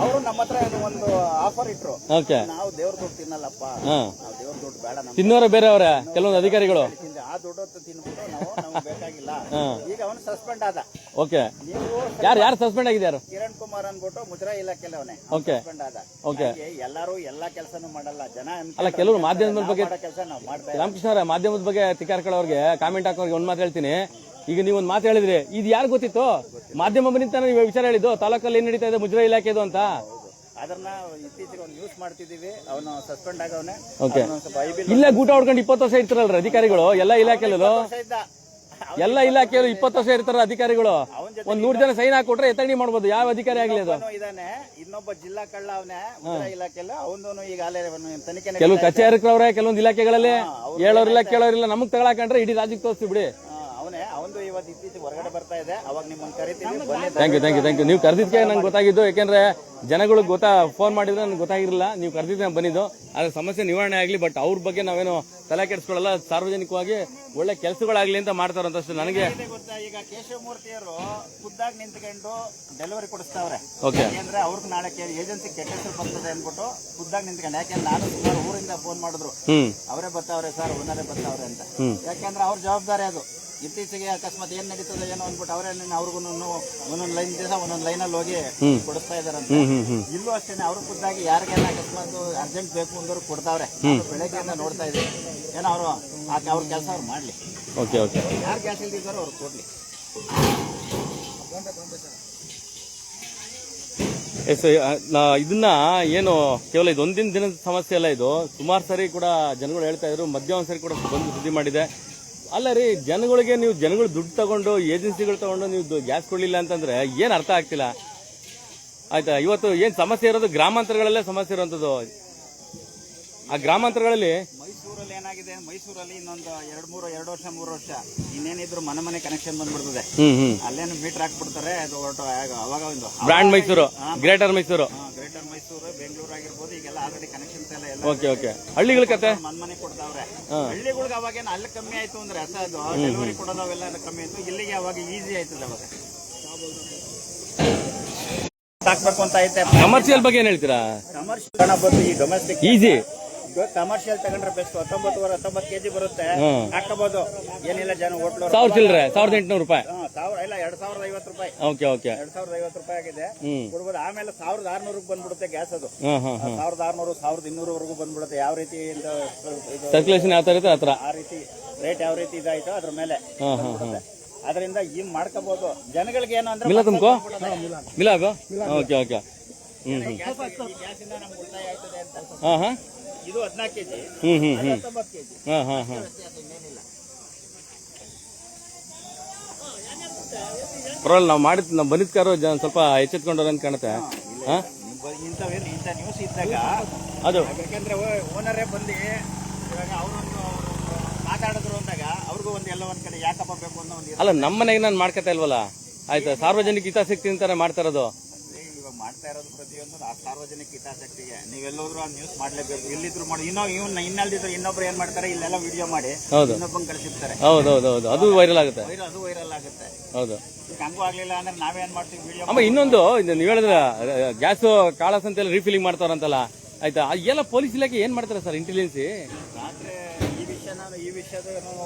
ಅವರು ನಮ್ಮ ಹತ್ರ ಒಂದು ಆಫರ್ ಇಟ್ರು, ನಾವು ದೇವ್ರ ದುಡ್ಡು ತಿನ್ನಲ್ಲಪ್ಪ, ನಾವು ದೇವ್ರ ದುಡ್ಡು ಬೇಡ, ತಿನ್ನೋರ ಬೇರೆ ಅವರ ಕೆಲವೊಂದು ಅಧಿಕಾರಿಗಳು ಆ ದುಡ್ಡು ತಿನ್ಬಿಟ್ಟು ನಮ್ಗೆ ಬೇಕಾಗಿಲ್ಲ. ಈಗ ಅವನು ಸಸ್ಪೆಂಡ್ ಆದ. ಓಕೆ, ಯಾರು ಸಸ್ಪೆಂಡ್ ಆಗಿದ್ದಾರೆ? ಕಿರಣ್ ಕುಮಾರ್ ಅನ್ಬಿಟ್ಟು ಮುಜರಾಯಿ ಇಲಾಖೆಯಲ್ಲಿ ಅವನೇ ಸಸ್ಪೆಂಡ್ ಆದ. ಎಲ್ಲರೂ ಎಲ್ಲಾ ಕೆಲಸನೂ ಮಾಡಲ್ಲ, ಜನ ಅಲ್ಲ, ಕೆಲವರು ಮಾಧ್ಯಮದ ಬಗ್ಗೆ ಕೆಲಸ ನಾವು ಮಾಡ್ತಾ. ರಾಮಕೃಷ್ಣ ಅವರ ಮಾಧ್ಯಮದ ಬಗ್ಗೆ ತಿಕ್ಕಾರ್ಕೊಳ್ಳೋರ್ಗೆ ಕಾಮೆಂಟ್ ಹಾಕೋರ್ಗೆ ಒಂದ್ ಮಾತು ಹೇಳ್ತೀನಿ. ಈಗ ನೀವೊಂದು ಮಾತು ಹೇಳಿದ್ರಿ, ಇದು ಯಾರು ಗೊತ್ತಿತ್ತು? ಮಾಧ್ಯಮ ಬಂದಿತ್ತಾನೆ ನೀವು ವಿಚಾರ ಹೇಳಿದ್ದು, ತಾಲೂಕಲ್ಲಿ ಏನ್ ನಡೀತಾ ಇದೆ ಮುಜರಾಯಿ ಇಲಾಖೆದು ಅಂತ. ಅದನ್ನ ಇತ್ತೀಚೆಗೆ ಒಂದು ನ್ಯೂಸ್ ಮಾಡ್ತಿದೀವಿ, ಅವನು ಸಸ್ಪೆಂಡ್ ಆಗವನೆ. ಇಲ್ಲ, ಗೂಟ ಹೊಡ್ಕೊಂಡು 20 ವರ್ಷ ಇರ್ತಾರಲ್ರ ಅಧಿಕಾರಿಗಳು ಎಲ್ಲ ಇಲಾಖೆಯಲ್ಲೂ. ಎಲ್ಲ ಇಲಾಖೆಯಲ್ಲೂ 20 ವರ್ಷ ಇರ್ತಾರ ಅಧಿಕಾರಿಗಳು. ಒಂದ್ 100 ಜನ ಸೈನ್ ಹಾಕೊಟ್ರೆ ಎತ್ತಂಗಡಿ ಮಾಡ್ಬೋದು, ಯಾವ ಅಧಿಕಾರಿ ಆಗ್ಲಿ ಅದು. ಇದಾನೆ ಇನ್ನೊಬ್ಬ ಜಿಲ್ಲಾ ಕಳ್ಳ ಅವನೇ ಮುಜರಾಯಿ ಇಲಾಖೆಲ್ಲ, ಅವನು ಈಗಾಗಲೇ ತನಿಖೆ. ಕೆಲವು ಕಚೇರಿಗಳವ್ರೆ ಕೆಲವೊಂದು ಇಲಾಖೆಗಳಲ್ಲಿ ಹೇಳೋರಿಲ್ಲ ಕೇಳೋರಿಲ್ಲ, ನಮಗ್ ತಗೊಳಕಂಡ್ರೆ ಇಡೀ ರಾಜ್ಯಕ್ಕೆ ತೋರಿಸ್ತೀವಿ ಬಿಡಿ. ಅವನೇ ಒಂದು ಇವತ್ತು ಇತ್ತೀಚೆಗೆ ಹೊರಗಡೆ ಬರ್ತಾ ಇದೆ, ಅವಾಗ ನಿಮ್ಮನ್ನು ಕರಿತೀವಿ, ಬನ್ನಿ. ಥ್ಯಾಂಕ್ ಯು ನೀವು ಕರೆದಿದ್ದಕ್ಕೆ ನಂಗೆ ಗೊತ್ತಾಗಿದ್ದು. ಯಾಕೆಂದ್ರೆ ಜನಗಳು ಫೋನ್ ಮಾಡಿದ್ರೆ ನನಗೆ ಗೊತ್ತಾಗಿರಲಿಲ್ಲ, ನೀವು ಕರೆದಿದ್ದೆ ನಾನು ಬಂದಿದ್ದು. ಅದ್ರ ಸಮಸ್ಯೆ ನಿವಾರಣೆ ಆಗಲಿ, ಬಟ್ ಅವ್ರ ಬಗ್ಗೆ ನಾವೇನು ತಲೆ ಕೆಡಿಸ್ಕೊಳ್ಳಲ್ಲ. ಸಾರ್ವಜನಿಕವಾಗಿ ಒಳ್ಳೆ ಕೆಲಸಗಳಾಗ್ಲಿ ಅಂತ ಮಾಡ್ತಾರಂತಷ್ಟು ನನಗೆ ಗೊತ್ತಾ. ಈಗ ಕೇಶವಮೂರ್ತಿಯವರು ಖುದ್ದಾಗಿ ನಿಂತ್ಕೊಂಡು ಡೆಲಿವರಿ ಕೊಡಿಸ್ತಾವ್ರೆ. ಓಕೆ, ಯಾಕೆಂದ್ರೆ ಅವ್ರಿಗೆ ನಾಳೆ ಏಜೆನ್ಸಿ ಕೆಟ್ಟ ಹೆಸರು ಬರ್ತದೆ ಅನ್ಬಿಟ್ಟು ಖುದ್ದಾಗಿ ನಿಂತ್ಕೊಂಡು. ಯಾಕೆಂದ್ರೆ ನಾನು ಸುಮಾರು ಊರಿಂದ ಫೋನ್ ಮಾಡಿದ್ರು, ಅವರೇ ಬರ್ತಾವ್ರೆ ಸರ್, ಓನರೇ ಬರ್ತಾವ್ರೆ ಅಂತ. ಯಾಕೆಂದ್ರೆ ಅವ್ರ ಜವಾಬ್ದಾರಿ ಅದು. ಇತ್ತೀಚೆಗೆ ಅಕಸ್ಮಾತ್ ಏನ್ ನಡೀತದೆ ಏನೋ ಅಂದ್ಬಿಟ್ಟು ಅವರೇ ಅವ್ರಿಗೂ ಒಂದೊಂದು ಲೈನ್ ದಿವಸ ಒಂದೊಂದು ಲೈನಲ್ಲಿ ಹೋಗಿ ಕೊಡಿಸ್ತಾ ಇದಾರಂತ. ಇಲ್ಲೂ ಅಷ್ಟೇನೆ, ಅವರು ಖುದ್ದಾಗಿ ಯಾರಿಗೆಲ್ಲ ಅಕಸ್ಮಾತ್ ಅರ್ಜೆಂಟ್ ಬೇಕು ಅಂದವ್ರು ಕೊಡ್ತಾವ್ರೆ. ಬೆಳಗ್ಗೆಯಿಂದ ನೋಡ್ತಾ ಇದ್ದೀವಿ. ಏನೋ ಅವರು ಅವ್ರ ಕೆಲಸ ಅವ್ರು ಮಾಡ್ಲಿ. ಓಕೆ ಓಕೆ, ಯಾರು ಗ್ಯಾಸ್ ಇಲ್ದಿದ್ದಾರೋ ಅವ್ರು ಕೊಡ್ಲಿ. ಇದನ್ನ ಏನು ಕೇವಲ ಇದೊಂದಿನ ದಿನದ ಸಮಸ್ಯೆ ಅಲ್ಲ, ಇದು ಸುಮಾರು ಸರಿ ಕೂಡ ಜನಗಳು ಹೇಳ್ತಾ ಇದ್ರು. ಮಧ್ಯಾಹ್ನ ಸರಿ ಕೂಡ ಬಂದು ಸುದ್ದಿ ಮಾಡಿದೆ. ಅಲ್ಲ ರೀ, ಜನಗಳು ದುಡ್ಡು ತಗೊಂಡು ಏಜೆನ್ಸಿಗಳು ತಗೊಂಡು ನೀವು ಗ್ಯಾಸ್ ಕೊಡ್ಲಿಲ್ಲ ಅಂತಂದ್ರೆ ಏನ್ ಅರ್ಥ ಆಗ್ತಿಲ್ಲ. ಆಯ್ತಾ, ಇವತ್ತು ಏನ್ ಸಮಸ್ಯೆ ಇರೋದು ಗ್ರಾಮಾಂತರಗಳಲ್ಲೇ ಸಮಸ್ಯೆ ಇರುವಂತದ್ದು. ಆ ಗ್ರಾಮಾಂತರಗಳಲ್ಲಿ ಮೈಸೂರಲ್ಲಿ ಏನಾಗಿದೆ, ಮೈಸೂರಲ್ಲಿ ಇನ್ನೊಂದು 2 ವರ್ಷ 3 ವರ್ಷ ಇನ್ನೇನಿದ್ರು ಮನೆ ಕನೆಕ್ಷನ್ ಬಂದ್ಬಿಡ್ತದೆ. ಅಲ್ಲೇನು ಮೀಟರ್ ಹಾಕ್ಬಿಡ್ತಾರೆ. ಅದು ಅವಾಗ ಒಂದು ಬ್ರಾಂಡ್ ಮೈಸೂರು, ಗ್ರೇಟರ್ ಮೈಸೂರು, ಬೆಂಗಳೂರು ಆಗಿರ್ಬೋದು, ಈಗೆಲ್ಲ ಆಲ್ರೆಡಿ ಕನೆಕ್ಷನ್ಸ್ ಎಲ್ಲ ಓಕೆ ಓಕೆ. ಹಳ್ಳಿಗಳ ಕತೆ ಮನೆ ಕೊಡ್ತಾವ್ರೆ. ಹಳ್ಳಿಗಳಿಗೆ ಅವಾಗೇನು ಅಲ್ಲಿ ಕಮ್ಮಿ ಆಯ್ತು ಅಂದ್ರೆ ಅದು ಡೆಲಿವರಿ ಕೊಡೋದು ಅವೆಲ್ಲ ಕಮ್ಮಿ ಆಯ್ತು. ಇಲ್ಲಿಗೆ ಅವಾಗ ಈಸಿ ಆಯ್ತದೆ. ಅವಾಗ ಹಾಕ್ಬೇಕು ಅಂತ ಐತೆ. ಕಮರ್ಷಿಯಲ್ ಬಗ್ಗೆ ಏನ್ ಹೇಳ್ತೀರಾ? ಕಮರ್ಷಿಯಲ್ ಬಂದು ಈ ಡೊಮೆಸ್ಟಿಕ್ ಈಸಿ ಕಮರ್ಷಿಯಲ್ ತಗೊಂಡ್ರೆ ಬೆಸ್ಟ್. 19 kg ಬರುತ್ತೆ, ಹಾಕಬಹುದು. ಏನಿಲ್ಲ, ಜನ ಹೋಟ್ಲು 1000 ಚಿಲ್ಲರೆ 1800 ರೂಪಾಯಿ, ಇಲ್ಲ 2050 ರೂಪಾಯಿ. ಓಕೆ ಓಕೆ, 2050 ರೂಪಾಯಿ ಆಗಿದೆ, ಕೊಡ್ಬೋದು. ಆಮೇಲೆ 1600 ಬಂದ್ಬಿಡುತ್ತೆ ಗ್ಯಾಸ್. ಅದು 1600 1200 ವರೆಗೂ ಬಂದ್ಬಿಡುತ್ತೆ. ಯಾವ ರೀತಿ ಸರ್ಕ್ಯುಲೇಷನ್ ಯಾವ ತರ ಇರುತ್ತೆ ಆ ರೀತಿ ರೇಟ್ ಯಾವ ರೀತಿ ಇದಾಯ್ತು ಅದ್ರ ಮೇಲೆ ಅದರಿಂದ ಈ ಮಾಡ್ಕೋಬಹುದು. ಜನಗಳಿಗೆ ಏನು ಅಂದ್ರೆ ಮಿಲಾಗೋ ಓಕೆ ಓಕೆ. ಗ್ಯಾಸಿಂದ ನಮ್ಗೆ ಉಳಿತಾಯ ಆಯ್ತದೆ ಅಂತ. ಇದು 14 kg, 19 kg. ಪರವಾಗಿಲ್ಲ, ನಾವು ಬಂದಿದ್ ಕಾರು ಸ್ವಲ್ಪ ಎಚ್ಚೆತ್ಕೊಂಡ್ರ ಅಂತ ಕಾಣುತ್ತೆ. ಇಂಥ ನ್ಯೂಸ್ ಇದ್ದಾಗ ಅದು ಯಾಕಂದ್ರೆ ಓನರೇ ಬಂದು ಇವಾಗ ಅವರೊಂದು ಮಾತಾಡಿದ್ರು ಅಂದಾಗ ಅವ್ರಿಗೂ ಎಲ್ಲ ಒಂದ್ ಕಡೆ ಯಾಕಪ್ಪ ಬೇಕು ಅನ್ನೋ ಒಂದು. ಅಲ್ಲ, ನಮ್ಮ ಮನೆಗೆ ನಾನು ಮಾಡ್ಕೊತಾ ಇಲ್ವಲ್ಲ. ಆಯ್ತಾ, ಸಾರ್ವಜನಿಕ ಹಿತಾಸಕ್ತಿ ಅಂತಾನೆ ಮಾಡ್ತಾ ಇರೋದು. ಇವಾಗ ಮಾಡ್ತಾ ಇರೋದು ಪ್ರತಿಯೊಂದು ಸಾರ್ವಜನಿಕ ಹಿತಾಸಕ್ತಿಗೆ. ನೀವೆಲ್ಲೋದ್ರು ಆ ನ್ಯೂಸ್ ಮಾಡ್ಲೇಬೇಕು. ಇಲ್ಲಿದ್ರು ಮಾಡಿ ಇನ್ನಲ್ದಿದ್ರು ಇನ್ನೊಬ್ರು ಏನ್ ಮಾಡ್ತಾರೆ, ಇಲ್ಲೆಲ್ಲ ವಿಡಿಯೋ ಮಾಡಿ ಇನ್ನೊಬ್ಬಂಗ್ ಕಳಿಸಿರ್ತಾರೆ. ಹೌದೌದು, ಅದು ವೈರಲ್ ಆಗುತ್ತೆ. ಅದು ವೈರಲ್ ಆಗುತ್ತೆ. ಹೌದು, ಹಂಗೂ ಆಗ್ಲಿಲ್ಲ ಅಂದ್ರೆ ನಾವೇನ್ ಮಾಡ್ತೀವಿ ವಿಡಿಯೋ. ಅಮ್ಮ, ಇನ್ನೊಂದು ನೀವು ಹೇಳಿದ್ರ ಗ್ಯಾಸ್ ಕಾಳಸ್ ಅಂತೆಲ್ಲ ರೀಫಿಲಿಂಗ್ ಮಾಡ್ತಾರಂತಲ್ಲ, ಆಯ್ತಾ, ಎಲ್ಲ ಪೊಲೀಸ್ ಇಲಾಖೆ ಏನ್ ಮಾಡ್ತಾರೆ ಸರ್? ಇಂಟೆಲಿಜೆನ್ಸಿ ರಾತ್ರಿ ಈ ವಿಷಯದ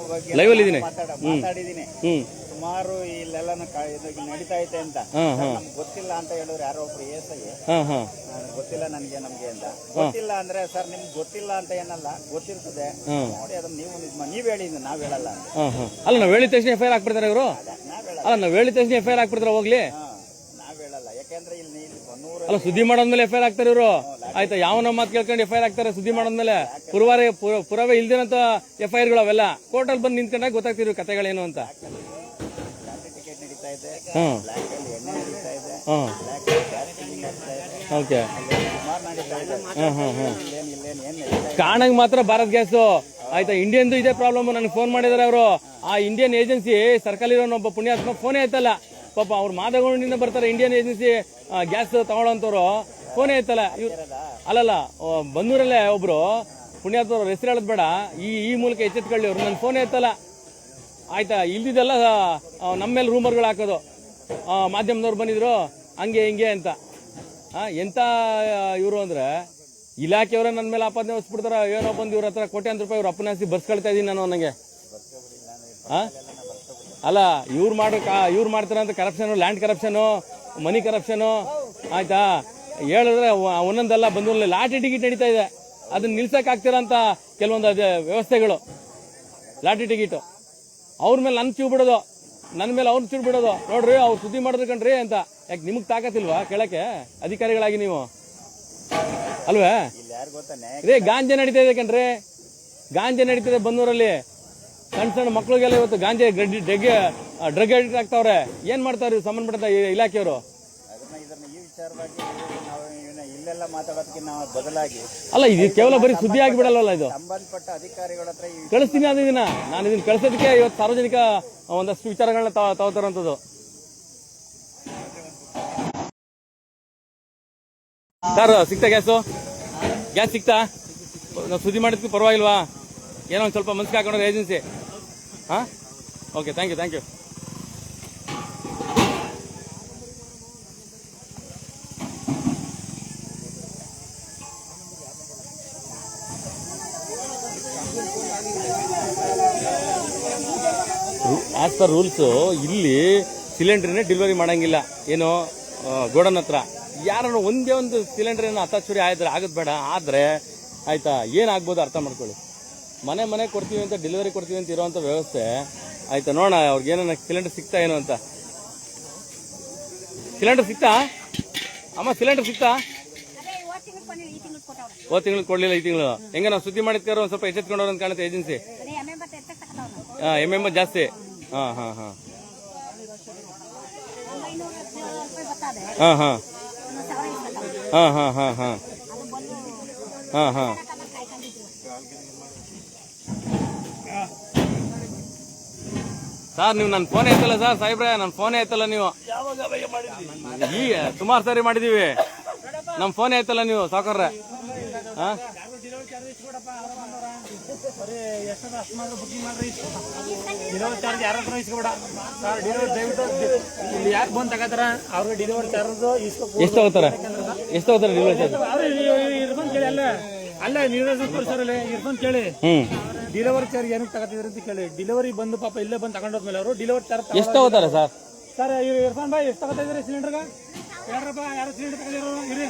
ಲೈವ್ ಅಲ್ಲಿ ಇದೀನಿ, ಮಾತಾಡಿದೀನಿ ಸುಮಾರು. ಇಲ್ಲೆಲ್ಲ ನಡೀತಾ ಐತೆ ಅಂತ ನಮ್ಗೆ ಗೊತ್ತಿಲ್ಲ ಅಂತ ಹೇಳಿದ್ರು ಯಾರೋ ಒಬ್ರು ESI. ಗೊತ್ತಿಲ್ಲ ನಮ್ಗೆ ಅಂತ. ಗೊತ್ತಿಲ್ಲ ಅಂದ್ರೆ ಸರ್ ನಿಮ್ಗೆ ಗೊತ್ತಿಲ್ಲ ಅಂತ ಏನಲ್ಲ, ಗೊತ್ತಿರ್ತದೆ ನೋಡಿ. ಅದನ್ನ ನೀವ್ ಹೇಳಿ, ನಾವ್ ಹೇಳಲ್ಲ. ಅಲ್ಲ, ನಾವ್ ಹೇಳಿದ ತಕ್ಷಣ FIR ಹಾಕ್ಬಿಡ್ತಾರೆ ಇವರು. ಅಲ್ಲ, ನಾವ್ ಹೇಳಿದ ತಕ್ಷಣ FIR ಹಾಕ್ಬಿಡ್ತಾರೆ, ಹೋಗ್ಲಿ. ನಾವ್ ಹೇಳಲ್ಲ. ಯಾಕಂದ್ರೆ ಇಲ್ಲಿ ಅಲ್ಲ, ಸುದ್ದಿ ಮಾಡೋದ್ಮೇಲೆ FIR ಹಾಕ್ತಾರೆ ಇವರು. ಆಯ್ತಾ, ಯಾವ ಮಾತು ಕೇಳ್ಕೊಂಡು FIR ಹಾಕ್ತಾರೆ ಸುದ್ದಿ ಮಾಡೋದ್ಮೇಲೆ. ಪುರಾವೆ ಇಲ್ದಿರಂತ FIR ಗಳು ಅವೆಲ್ಲ ಕೋರ್ಟಲ್ಲಿ ಬಂದು ನಿಂತ್ಕೊಂಡಾಗ ಗೊತ್ತಾಗ್ತಿರೋ ಕತೆಗಳೇನು ಅಂತ. ಓಕೆ, ಕಾಣಂಗ್ ಮಾತ್ರ ಭಾರತ್ ಗ್ಯಾಸ್. ಆಯ್ತಾ, ಇಂಡಿಯನ್ದು ಇದೇ ಪ್ರಾಬ್ಲಮ್. ನನಗೆ ಫೋನ್ ಮಾಡಿದಾರೆ ಅವರು. ಆ ಇಂಡಿಯನ್ ಏಜೆನ್ಸಿ ಸರ್ಕಲ್ ಇರೋನೊಬ್ಬ ಪುಣ್ಯಾತ್ಮ ಫೋನೇ ಎತ್ತಲ್ಲ ಪಾಪ. ಅವ್ರು ಮಾದಗೊಂಡಿಂದ ಬರ್ತಾರೆ ಇಂಡಿಯನ್ ಏಜೆನ್ಸಿ ಗ್ಯಾಸ್ ತಗೊಳ್ಳೋಂಥವ್ರು, ಫೋನೇ ಎತ್ತಲ್ಲ. ಅಲ್ಲಲ್ಲ, ಬಂದೂರಲ್ಲೇ ಒಬ್ರು ಪುಣ್ಯಾತ್ಮ ಹೆಸರು ಹೇಳದ್ ಬೇಡ, ಈ ಮೂಲಕ ಎಚ್ಚೆತ್ಕೊಳ್ಳಿ ಅವ್ರು. ನನ್ನ ಫೋನೇ ಎತ್ತಲ್ಲ. ಆಯ್ತಾ, ಇಲ್ದಿದ್ದೆಲ್ಲ ನಮ್ಮ ಮೇಲೆ ರೂಮರ್ಗಳು ಹಾಕೋದು. ಮಾಧ್ಯಮದವ್ರು ಬಂದಿದ್ರು ಹಂಗೆ ಹಿಂಗೆ ಅಂತ. ಎಂತ ಇವರು ಅಂದ್ರೆ ಇಲಾಖೆಯವರೇ ನನ್ನ ಮೇಲೆ ಆಪಾದನೆ ಹೊಸ್ಬಿಡ್ತಾರ. ಏನೋ ಬಂದು ಇವ್ರ ಹತ್ರ ಕೋಟ್ಯಾಂತರ ರೂಪಾಯಿ ಇವ್ರ ಅಪ್ಪನಾಸಿ ಬರ್ಸ್ಕೊಳ್ತಾ ಇದೀನಿ ನಾನು. ನನಗೆ ಅಲ್ಲ, ಇವ್ರು ಮಾಡ್ತಾರಂತ ಕರಪ್ಷನ್, ಲ್ಯಾಂಡ್ ಕರಪ್ಷನ್, ಮನಿ ಕರಪ್ಷನ್. ಆಯ್ತಾ, ಹೇಳಿದ್ರೆ ಒಂದೊಂದೆಲ್ಲ ಬಂದು ಲಾಟಿ ಟಿಕೆಟ್ ನಡೀತಾ ಇದೆ. ಅದನ್ನ ನಿಲ್ಸಕ್ ಆಗ್ತಿರ ಅಂತ ಕೆಲವೊಂದು ವ್ಯವಸ್ಥೆಗಳು. ಲಾಟಿ ಟಿಕೆಟ್ ಅವ್ರ ಮೇಲೆ ನನ್ ಕ್ಯೂ ಬಿಡೋದು, ನನ್ನ ಮೇಲೆ ಅವ್ರು ಚೂರು ಬಿಡೋದು. ನೋಡ್ರಿ, ಅವ್ರು ಸುದ್ದಿ ಮಾಡಿದ್ರು ಕಣ್ರಿ ಅಂತ. ಯಾಕೆ ನಿಮಗ್ ತಾಕತ್ತಿಲ್ವಾ ಕೇಳಕ್ಕೆ ಅಧಿಕಾರಿಗಳಾಗಿ ನೀವು? ಅಲ್ವೇ? ಇದೇ ಗಾಂಜಾ ನಡೀತಾ ಇದೆ ಕಣ್ರಿ, ಗಾಂಜಾ ನಡೀತಿದೆ ಬನ್ನೂರಲ್ಲಿ. ಸಣ್ಣ ಸಣ್ಣ ಮಕ್ಳಿಗೆಲ್ಲ ಇವತ್ತು ಗಾಂಜಾ ಡ್ರಗ್ ಅಡಿಕ್ಟ್ ಆಗ್ತಾವ್ರೆ. ಏನ್ ಮಾಡ್ತಾವ್ರಿ ಸಂಬಂಧಪಟ್ಟ ಇಲಾಖೆಯವರು? ಈ ವಿಚಾರವಾಗಿ ನಾವು ಇಲ್ಲೆಲ್ಲ ಮಾತಾಡೋದಕ್ಕಿಂತ ಬದಲಾಗಿ ಅಲ್ಲ ಇದು ಕೇವಲ ಬರೀ ಸುದ್ದಿ ಆಗಿಬಿಡಲ್ವಲ್ಲ ಇದು. ಸಂಬಂಧಪಟ್ಟ ಅಧಿಕಾರಿಗಳ ಹತ್ರ ಕಳಿಸ್ತೀನಿ ನಾನು ಇದನ್ನ ಕಳಿಸೋದಕ್ಕೆ ಇವತ್ತು ಸಾರ್ವಜನಿಕ ಒಂದಷ್ಟು ವಿಚಾರಗಳನ್ನ ತಗೋತಾರಂಥದ್ದು. ಸರ್ ಸಿಗ್ತಾ ಗ್ಯಾಸ್ ಸಿಗ್ತಾ? ನಾವು ಸುದ್ದಿ ಮಾಡಿದ್ವಿ ಪರವಾಗಿಲ್ವಾ? ಏನೋ ಒಂದು ಸ್ವಲ್ಪ ಮನ್ಸಿಗೆ ಹಾಕೊಂಡ್ರೆ ಏಜೆನ್ಸಿ. ಹಾಂ, okay, thank you. As per rules ಇಲ್ಲಿ ಸಿಲಿಂಡರ್ನೇ ಡೆಲಿವರಿ ಮಾಡಂಗಿಲ್ಲ. ಏನು ಗೋಡನ್ ಹತ್ರ ಯಾರನ್ನು ಒಂದೇ ಒಂದು ಸಿಲಿಂಡರ್ ಏನೋ ಹತ್ತಾಚುರಿ ಆಯ್ತಾರೆ ಆಗೋದು ಬೇಡ. ಆದರೆ ಆಯ್ತಾ, ಏನಾಗ್ಬೋದು ಅರ್ಥ ಮಾಡ್ಕೊಳ್ಳಿ. ಮನೆ ಕೊಡ್ತೀವಿ ಅಂತ ಡೆಲಿವರಿ ಕೊಡ್ತೀವಿ ಅಂತ ಇರೋವಂಥ ವ್ಯವಸ್ಥೆ ಆಯ್ತಾ. ನೋಡೋಣ ಅವ್ರಿಗೆ ಏನೋ ಸಿಲಿಂಡರ್ ಸಿಗ್ತಾ ಏನು ಅಂತ. ಸಿಲಿಂಡರ್ ಸಿಗ್ತಾ ಅಮ್ಮ? ಸಿಲಿಂಡರ್ ಸಿಗ್ತಾ? ಹೋದ ತಿಂಗಳು ಕೊಡ್ಲಿಲ್ಲ, ಈ ತಿಂಗಳು ಹೆಂಗ ನಾವು ಸುದ್ದಿ ಮಾಡಿದ್ಕಾರ ಒಂದ್ ಸ್ವಲ್ಪ ಎಚ್ಚೆತ್ಕೊಂಡವ್ರು ಅಂತ ಕಾಣುತ್ತೆ ಏಜೆನ್ಸಿ. ಎಮ್ ಜಾಸ್ತಿ. ಹಾಂ ಹಾಂ ಹಾಂ ಹಾಂ ಹಾಂ ಹಾಂ ಹಾಂ ಹಾಂ ಹಾಂ ಹಾಂ ಹಾಂ ಸರ್ ನೀವು ನನ್ನ ಫೋನೇ ಎತ್ತಲ್ಲ ಸರ್. ಸಾಹೇಬ್ರೆ ನನ್ನ ಫೋನೇ ಎತ್ತಲ್ಲ ನೀವು. ಈ ಸುಮಾರು ಸಾರಿ ಮಾಡಿದೀವಿ, ನಮ್ಮ ಫೋನೇ ಎತ್ತಲ್ಲ ನೀವು ಸಾವ್ಕಾರ್ರೆ. ಹಾಂ ಯಾಕೆ ಬಂದ್ ತಗೋತಾರ ಅವ್ರಿಗೆ ಡೆಲಿವರಿ ಚಾರ್ಜ್ ಎಷ್ಟು ತಗೋತಾರೆ ಡೆಲಿವರಿ ಚಾರ್ಜ್? ಇರ್ಬಂದ್ ಕೇಳಿ ಅಲ್ಲ ನೀರು ತೋರಿಸಾರಲ್ಲ ಇರ್ಬಂದ್ ಕೇಳಿ ಡೆಲಿವರಿ ಚಾರ್ಜ್ ಏನಕ್ಕೆ ತಗೋತಿದ್ರಿ ಅಂತ ಕೇಳಿ. ಡೆಲಿವರಿ ಬಂದು ಪಾಪ ಇಲ್ಲೇ ಬಂದು ತಗೊಂಡೋದ್ಮೇಲೆ ಅವರು ಡೆಲಿವರಿ ಚಾರ್ಜ್ ಎಷ್ಟು ತಗೋತಾರೆ ಸರ್? ಸರ್ ಇರ್ಫಾನ್ ಭಾಯ್ ಎಷ್ಟು ತಗೋತಾ ಇದ್ರಿ ಸಿಲಿಂಡರ್ಗೆ? ಹೇಳ್ರಪ್ಪ, ಯಾರು ಸಿಲಿಂಡರ್ ತಗೊಂಡಿರೋ ಇರಿ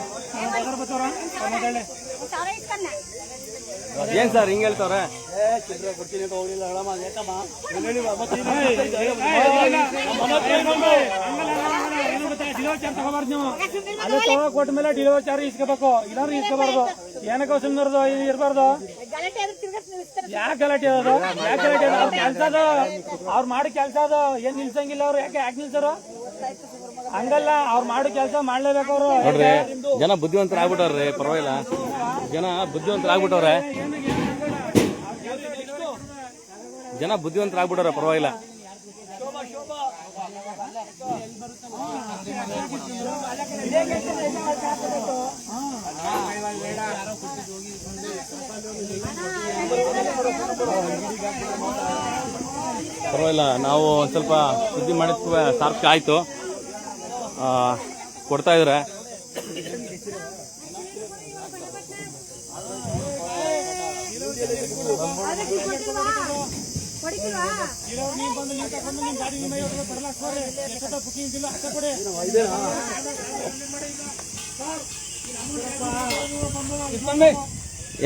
ಏನ್ ಸರ್ ಹಿಂಗ್ ಹೇಳ್ತವ್ರೆ? ಡೆಲಿವರಿ ಚಾರ್ಜ್ ತಗೋಬಾರ್ದು ನೀವು. ಅಲ್ಲಿ ತಗೋ ಕೊಟ್ಟ ಮೇಲೆ ಡೆಲಿವರಿ ಚಾರ್ಜ್ ಇಸ್ಕೋಬೇಕು, ಇಲ್ಲಾಂದ್ರೆ ಇಸ್ಕೋಬಾರ್ದು. ಏನಕ್ಕೆ ಸುಮ್ಮನಿರೋದು ಇರ್ಬಾರ್ದು. ಯಾಕೆ ಗಲಾಟೆ ಅದು? ಅವ್ರ ಕೆಲ್ಸ ಅದು, ಅವ್ರು ಮಾಡಿ ಕೆಲ್ಸ ಅದು. ಏನ್ ನಿಲ್ಸಂಗಿಲ್ಲ ಅವ್ರು. ಯಾಕೆ ನಿಲ್ಸರು? ಹಂಗಲ್ಲ, ಅವ್ರು ಮಾಡೋ ಕೆಲಸ ಮಾಡ್ಲೇಬೇಕು ಅವರು. ನೋಡ್ರಿ, ಜನ ಬುದ್ಧಿವಂತರಾಗ್ಬಿಟ್ಟವ್ರಿ, ಪರವಾಗಿಲ್ಲ. ಜನ ಬುದ್ಧಿವಂತರಾಗ್ಬಿಟ್ಟವ್ರೆ, ಪರವಾಗಿಲ್ಲ. ಪರವಾಗಿಲ್ಲ. ನಾವು ಒಂದ್ ಸ್ವಲ್ಪ ಸುದ್ದಿ ಮಾಡಿದ್ವಿ, ಸಾರ್ಥಕ ಆಯ್ತು. ಕೊಡ್ತಾ ಇದ್ರೆ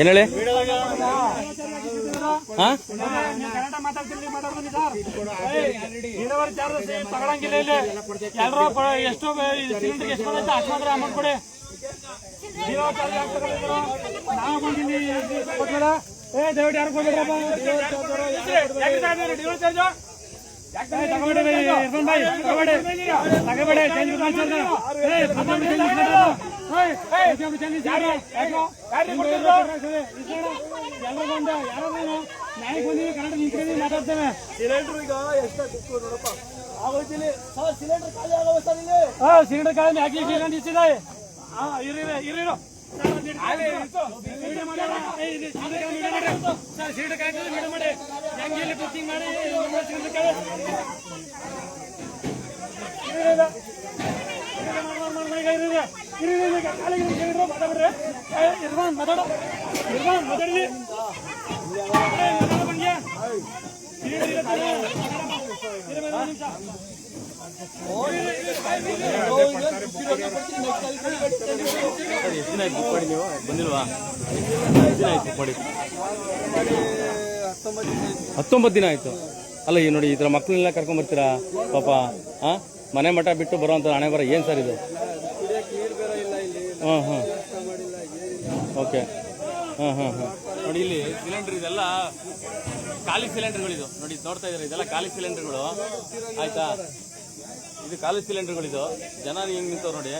ಏನ್ ಹೇಳಿ? ಡೆಲಿವರಿ ಚಾರ್ಜ್ ತಗೊಳಂಗಿಲ್ಲ ಇಲ್ಲಿ. ಎಲ್ಲರೂ ಎಷ್ಟು ಸಿಲಿಂಡರ್ಗೆ ಎಷ್ಟು ಬಂದೈತೆ ಅಷ್ಟು ಮಾತ್ರ ಅಮೌಂಟ್ ಕೊಡಿ. ಡೆಲಿವರಿ ಚಾರ್ಜ್ ಯಾಕೆ ತಗೊಂಡಿದ್ರು? ನಾವು ಬಂದಿಲ್ಲಿ ಕೊಟ್ಬೇಡ. ದಯವಿಟ್ಟು ಯಾರು ಕೊಡ್ಬೇಡ್ರಪ್ಪ ಡೆಲಿವರಿ ಚಾರ್ಜ್. ತಗೋಬೇಡಿ ಇರ್ಫಾನ್ ಭಾಯ್, ತಗೋಬೇಡಿ ಚೇಂಜ್ ಮಾಡ್ತಾರೆ. ಎಲ್ಲರೂ ಬಂದು ಯಾರು ನ್ಯಾಯಕ್ಕೆ ಬಂದಿವಿ, ಕನ್ನಡ ನಿಂತ್ಕೊಂಡು ಮಾತಾಡ್ತೇವೆ. ಸಿಲಿಂಡರ್ ಈಗ ಎಷ್ಟು ನೋಡಪ್ಪ ಸಿಲಿಂಡರ್ ಖಾಲಿ ಆಗೋ ಸರ್ ಇಲ್ಲಿ. ಸಿಲಿಂಡರ್ ಖಾಲಿ ಯಾಕೆ ನಿಲ್ಸಿದೆ? ಇರಿರೋ ಸರ್ ಸೀಟ್ ಕಾಯ್ತದೆ ಮೇಡಮ್ ಮಾಡಿ ಹೆಂಗೆ ಇಲ್ಲಿ ಬುಕ್ಕಿಂಗ್ ಮಾಡಿ ಮಾತಾಡ್ರಿ. ಇರ್ಬಾನ್ ಮಾತಾಡೋ, ಇರ್ಬಾನ್ ಮಾತಾಡ್ಲಿ. ಎಷ್ಟು ದಿನ ಆಯ್ತು ಬುಕ್ ಮಾಡಿ ನೀವು ಬಂದಿಲ್ವಾ? ಎಷ್ಟು ದಿನ ಆಯ್ತು ಬುಕ್ ಮಾಡಿ? 19 ದಿನ ಆಯ್ತು. ಅಲ್ಲ ಈ ನೋಡಿ, ಈ ಥರ ಮಕ್ಕಳನ್ನೆಲ್ಲ ಕರ್ಕೊಂಡ್ ಬರ್ತೀರಾ ಪಾಪ. ಮನೆ ಮಠ ಬಿಟ್ಟು ಬರೋವಂಥ ಹಣೆ ಬರ ಏನು ಸರ್ ಇದು? ಹಾಂ ಹಾಂ ಓಕೆ. ಹಾಂ ಹಾಂ ಹಾಂ ನೋಡಿ, ಇಲ್ಲಿ ಸಿಲಿಂಡರ್ ಇದೆಲ್ಲ ಖಾಲಿ ಸಿಲಿಂಡರ್ಗಳಿದು. ನೋಡಿ ನೋಡ್ತಾ ಇದ್ದಾರೆ, ಇದೆಲ್ಲ ಖಾಲಿ ಸಿಲಿಂಡರ್ಗಳು ಆಯ್ತಾ. ಇದು ಖಾಲಿ ಸಿಲಿಂಡರ್ಗಳಿದು. ಜನ ಹೆಂಗೆ ನಿಂತವ್ರು ನೋಡಿ.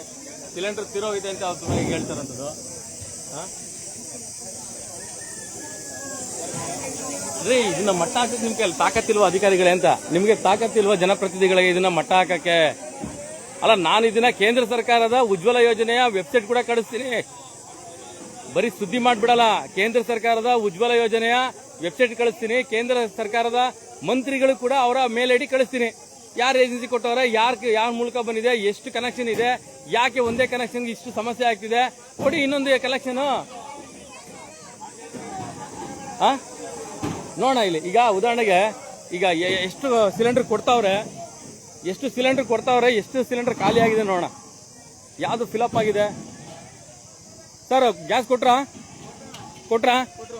ಸಿಲಿಂಡರ್ ತಿರೋಗಿದೆ ಅಂತ ಅವ್ರ ಮೇಲೆ ಹೇಳ್ತಾರಂಥದ್ದು. ರೀ ಇದನ್ನ ಮಟ್ಟ ಹಾಕಕ್ಕೆ ನಿಮ್ಗೆ ತಾಕತ್ತಿಲ್ವಾ ಅಧಿಕಾರಿಗಳೇ ಅಂತ? ನಿಮ್ಗೆ ತಾಕತ್ತಿಲ್ವಾ ಜನಪ್ರತಿನಿಧಿಗಳಿಗೆ ಇದನ್ನ ಮಟ್ಟ ಹಾಕಕ್ಕೆ? ಅಲ್ಲ, ನಾನು ಇದನ್ನ ಕೇಂದ್ರ ಸರ್ಕಾರದ ಉಜ್ವಲ ಯೋಜನೆಯ ವೆಬ್ಸೈಟ್ ಕೂಡ ಕಳಿಸ್ತೀನಿ. ಬರೀ ಸುದ್ದಿ ಮಾಡ್ಬಿಡಲ್ಲ, ಕೇಂದ್ರ ಸರ್ಕಾರದ ಉಜ್ವಲ ಯೋಜನೆಯ ವೆಬ್ಸೈಟ್ ಕಳಿಸ್ತೀನಿ. ಕೇಂದ್ರ ಸರ್ಕಾರದ ಮಂತ್ರಿಗಳು ಕೂಡ ಅವರ ಮೇಲ್ ಐಡಿ ಕಳಿಸ್ತೀನಿ. ಯಾರು ಏಜೆನ್ಸಿ ಕೊಟ್ಟವ್ರೆ, ಯಾರ ಮೂಲಕ ಬಂದಿದೆ, ಎಷ್ಟು ಕನೆಕ್ಷನ್ ಇದೆ, ಯಾಕೆ ಒಂದೇ ಕನೆಕ್ಷನ್ಗೆ ಇಷ್ಟು ಸಮಸ್ಯೆ ಆಗ್ತಿದೆ, ಕೊಡಿ ಇನ್ನೊಂದು ಕನೆಕ್ಷನ್. ನೋಡೋಣ ಇಲ್ಲಿ. ಈಗ ಉದಾಹರಣೆಗೆ ಈಗ ಎಷ್ಟು ಸಿಲಿಂಡರ್ ಕೊಡ್ತಾವ್ರೆ, ಎಷ್ಟು ಸಿಲಿಂಡರ್ ಖಾಲಿ ಆಗಿದೆ ನೋಡೋಣ. ಯಾವ್ದು ಫಿಲಪ್ ಆಗಿದೆ ಸರ್? ಗ್ಯಾಸ್ ಕೊಟ್ರಾ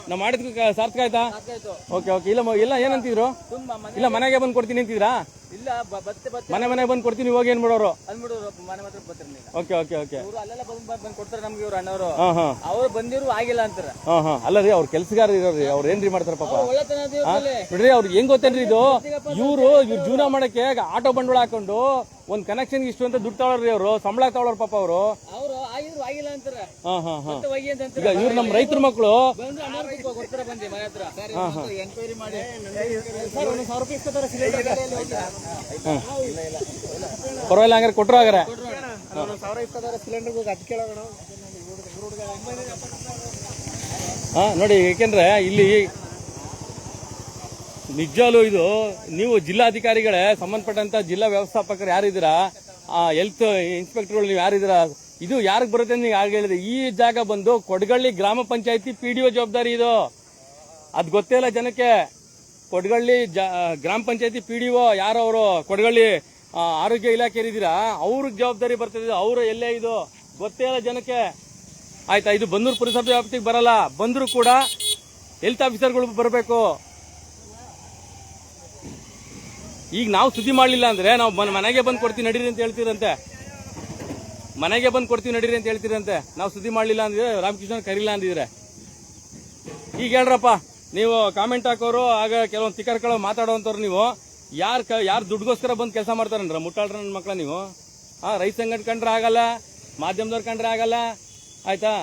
ನಾವು ಮಾಡಿದ್ಕೆ ಸಾರ್ಥಕ ಆಯ್ತಾ? ಓಕೆ. ಇಲ್ಲ ಏನಂತಿದ್ರು? ಇಲ್ಲ ಮನೆಗೆ ಬಂದು ಕೊಡ್ತೀನಿ ಅಂತಿದ್ರಾ? ಇಲ್ಲ ಮನೆ ಬಂದು ಕೊಡ್ತೀನಿ, ಇವಾಗ ಏನ್ ಮಾಡೋರು? ಮನೆ ಮಾತ್ರ ಬರ್ತಾರೆ. ಓಕೆ. ಅಲ್ಲೆಲ್ಲ ಬಂದು ಕೊಡ್ತಾರೆ ನಮ್ಗೆ ಇವ್ರು ಅಣ್ಣವರು. ಅವ್ರು ಬಂದಿರು ಆಗಿಲ್ಲ ಅಂತಾರೆ. ಅಲ್ಲ ರೀ, ಅವ್ರ ಕೆಲಸಗಾರ ಇರೋರಿ, ಅವ್ರು ಏನ್ರಿ ಮಾಡ್ತಾರ ಪಾಪ? ನೋಡ್ರಿ ಅವ್ರಿಗೆ ಹೆಂಗ್ ಗೊತ್ತೇನ್ರಿ ಇದು? ಇವ್ರು ಜೀವನ ಮಾಡಕ್ಕೆ ಆಟೋ ಬಂಡವಾಳ ಹಾಕೊಂಡು ಒಂದ್ ಕನೆಕ್ಷನ್ ಇಷ್ಟು ಅಂತ ದುಡ್ಡು ತಗೊಳ್ರಿ, ಅವರು ಸಂಬಳ ತಗೊಳ್ಳೋರು ಪಾಪ. ಅವರು ಆಗಿಲ್ಲ ಅಂತಾರೆ. ಈಗ ಇವ್ರು ನಮ್ಮ ರೈತರ ಮಕ್ಕಳು ಕೊಡ್ತಾರೆ ಬಂದಿ ಮನೆ ಹತ್ರ ಎಂಕ್ವೈರಿ ಮಾಡಿ ಪರವಾಗಿಲ್ಲ, ಹಂಗಾರೆ ಕೊಟ್ಟರು ಹಾಗಾರೆ ನೋಡಿ. ಯಾಕೆಂದ್ರೆ ಇಲ್ಲಿ ನಿಜವಾಗ್ಲೂ ಇದು ನೀವು ಜಿಲ್ಲಾಧಿಕಾರಿಗಳೇ, ಸಂಬಂಧಪಟ್ಟಂತ ಜಿಲ್ಲಾ ವ್ಯವಸ್ಥಾಪಕರು ಯಾರಿದ್ದೀರಾ, ಹೆಲ್ತ್ ಇನ್ಸ್ಪೆಕ್ಟರ್ಗಳು ನೀವು ಯಾರಿದ್ದೀರಾ, ಇದು ಯಾರಿಗೆ ಬರುತ್ತೆ ಅಂತ ನೀವು ಯಾರು ಹೇಳಿದ್ರೆ, ಈ ಜಾಗ ಬಂದು ಕೊಡಗಳ್ಳಿ ಗ್ರಾಮ ಪಂಚಾಯತಿ PDO ಜವಾಬ್ದಾರಿ ಇದು. ಅದು ಗೊತ್ತೇ ಇಲ್ಲ ಜನಕ್ಕೆ. ಕೊಡಗಳ್ಳಿ ಗ್ರಾಮ ಪಂಚಾಯತಿ PDO ಯಾರು ಅವರು, ಕೊಡಗಳ್ಳಿ ಆರೋಗ್ಯ ಇಲಾಖೆ ಇದ್ದೀರಾ, ಅವ್ರಿಗೆ ಜವಾಬ್ದಾರಿ ಬರ್ತದೆ. ಅವರು ಎಲ್ಲೇ ಇದು ಗೊತ್ತೇ ಇಲ್ಲ ಜನಕ್ಕೆ. ಆಯ್ತಾ? ಇದು ಬಂದೂರು ಪುರಸಭೆ ವ್ಯಾಪ್ತಿಗೆ ಬರಲ್ಲ. ಬಂದರೂ ಕೂಡ ಹೆಲ್ತ್ ಆಫೀಸರ್ಗಳು ಬರಬೇಕು. ಈಗ ನಾವು ಸುದ್ದಿ ಮಾಡಲಿಲ್ಲ ಅಂದ್ರೆ ನಾವು ಮನೆಗೆ ಬಂದು ಕೊಡ್ತೀವಿ ನಡೀರಿ ಅಂತ ಹೇಳ್ತೀರಂತೆ. ನಾವು ಸುದ್ದಿ ಮಾಡಲಿಲ್ಲ ಅಂದ್ರೆ ರಾಮಕೃಷ್ಣ ಕರೀಲ್ಲ ಅಂದಿದ್ರೆ. ಈಗ ಹೇಳ್ರಪ್ಪ, ನೀವು ಕಾಮೆಂಟ್ ಹಾಕೋರು, ಆಗ ಕೆಲವೊಂದು ತಿಕ್ಕರ್ಗಳು ಮಾತಾಡುವಂತವ್ರು, ನೀವು ಯಾರು ದುಡ್ಗೋಸ್ಕರ ಬಂದು ಕೆಲಸ ಮಾಡ್ತಾರಂದ್ರ ಮುಟ್ಟಾಳ್ರ ನನ್ನ ಮಕ್ಕಳ ನೀವು? ರೈತ ಸಂಘಟನೆ ಕಂಡ್ರೆ ಆಗಲ್ಲ, ಮಾಧ್ಯಮದವ್ರು ಕಂಡ್ರೆ ಆಗಲ್ಲ. ಆಯ್ತಾ?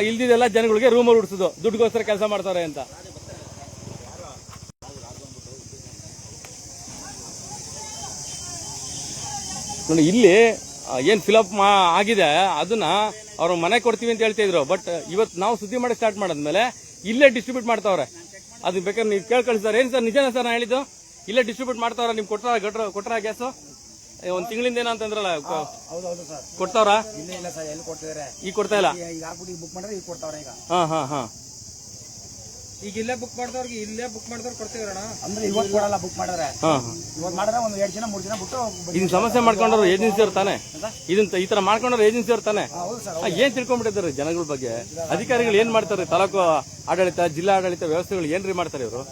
ಇಲ್ದಿದೆಲ್ಲ ಜನಗಳಿಗೆ ರೂಮಲ್ಲಿ ಉಡ್ಸೋದು, ದುಡ್ಗೋಸ್ಕರ ಕೆಲಸ ಮಾಡ್ತಾರೆ ಅಂತ. ನೋಡಿ ಇಲ್ಲಿ ಏನ್ ಫಿಲಪ್ ಆಗಿದೆ ಅದನ್ನ ಅವ್ರ ಮನೆ ಕೊಡ್ತೀವಿ ಅಂತ ಹೇಳ್ತಾ ಇದ್ರು. ಬಟ್ ಇವತ್ತು ನಾವು ಸುದ್ದಿ ಮಾಡಿ ಸ್ಟಾರ್ಟ್ ಮಾಡಿದ್ಮೇಲೆ ಇಲ್ಲೇ ಡಿಸ್ಟ್ರಿಬ್ಯೂಟ್ ಮಾಡ್ತಾವ್ರೆ. ಅದು ಬೇಕಾದ್ರೆ ನೀವು ಕಳಿಸ್ತಾರೆ. ಏನ್ ಸರ್ ನಿಜನಾ ಸರ್? ನಾ ಹೇಳಿದ್ದು ಇಲ್ಲೇ ಡಿಸ್ಟ್ರಿಬ್ಯೂಟ್ ಮಾಡ್ತಾವ್ರ. ನಿಮ್ಗೆ ಕೊಟ್ರ ಗ್ಯಾಸ್ ಒಂದ್ ತಿಂಗಳಿಂದ ಏನೋ ಅಂತಂದ್ರಲ್ಲ, ಕೊಡ್ತಾವ್ರ? ಈಗ ಕೊಡ್ತಾ ಇಲ್ಲ. ಈಗ ಇಲ್ಲೇ ಬುಕ್ ಮಾಡಿದವ್ರು ಕೊಡ್ತೀವ್ರಣ ಅಂದ್ರೆ ಇವತ್ತು ಕೊಡಲ್ಲ. ಬುಕ್ ಮಾಡಿದ್ರೆ ಇವತ್ತು ಮಾಡಿದ್ರೆ ಒಂದ್ 2 ದಿನ 3 ದಿನ ಬಿಟ್ಟು ಇದನ್ನ ಸಮಸ್ಯೆ ಮಾಡ್ಕೊಂಡ್ರು ಏಜೆನ್ಸಿ ಅವ್ರು ತಾನೆ. ಇದನ್ನ ಈ ತರ ಮಾಡ್ಕೊಂಡ್ರು ಏಜೆನ್ಸಿ ಅವ್ರು ತಾನೆ. ಏನ್ ತಿಳ್ಕೊಂಡ್ಬಿಟ್ಟಿದ್ದಾರೆ ಜನಗಳ ಬಗ್ಗೆ? ಅಧಿಕಾರಿಗಳು ಏನ್ ಮಾಡ್ತಾರೆ? ತಾಲೂಕು ಆಡಳಿತ, ಜಿಲ್ಲಾ ಆಡಳಿತ ವ್ಯವಸ್ಥೆಗಳು ಏನ್ರಿ ಮಾಡ್ತಾರೆ ಇವರು?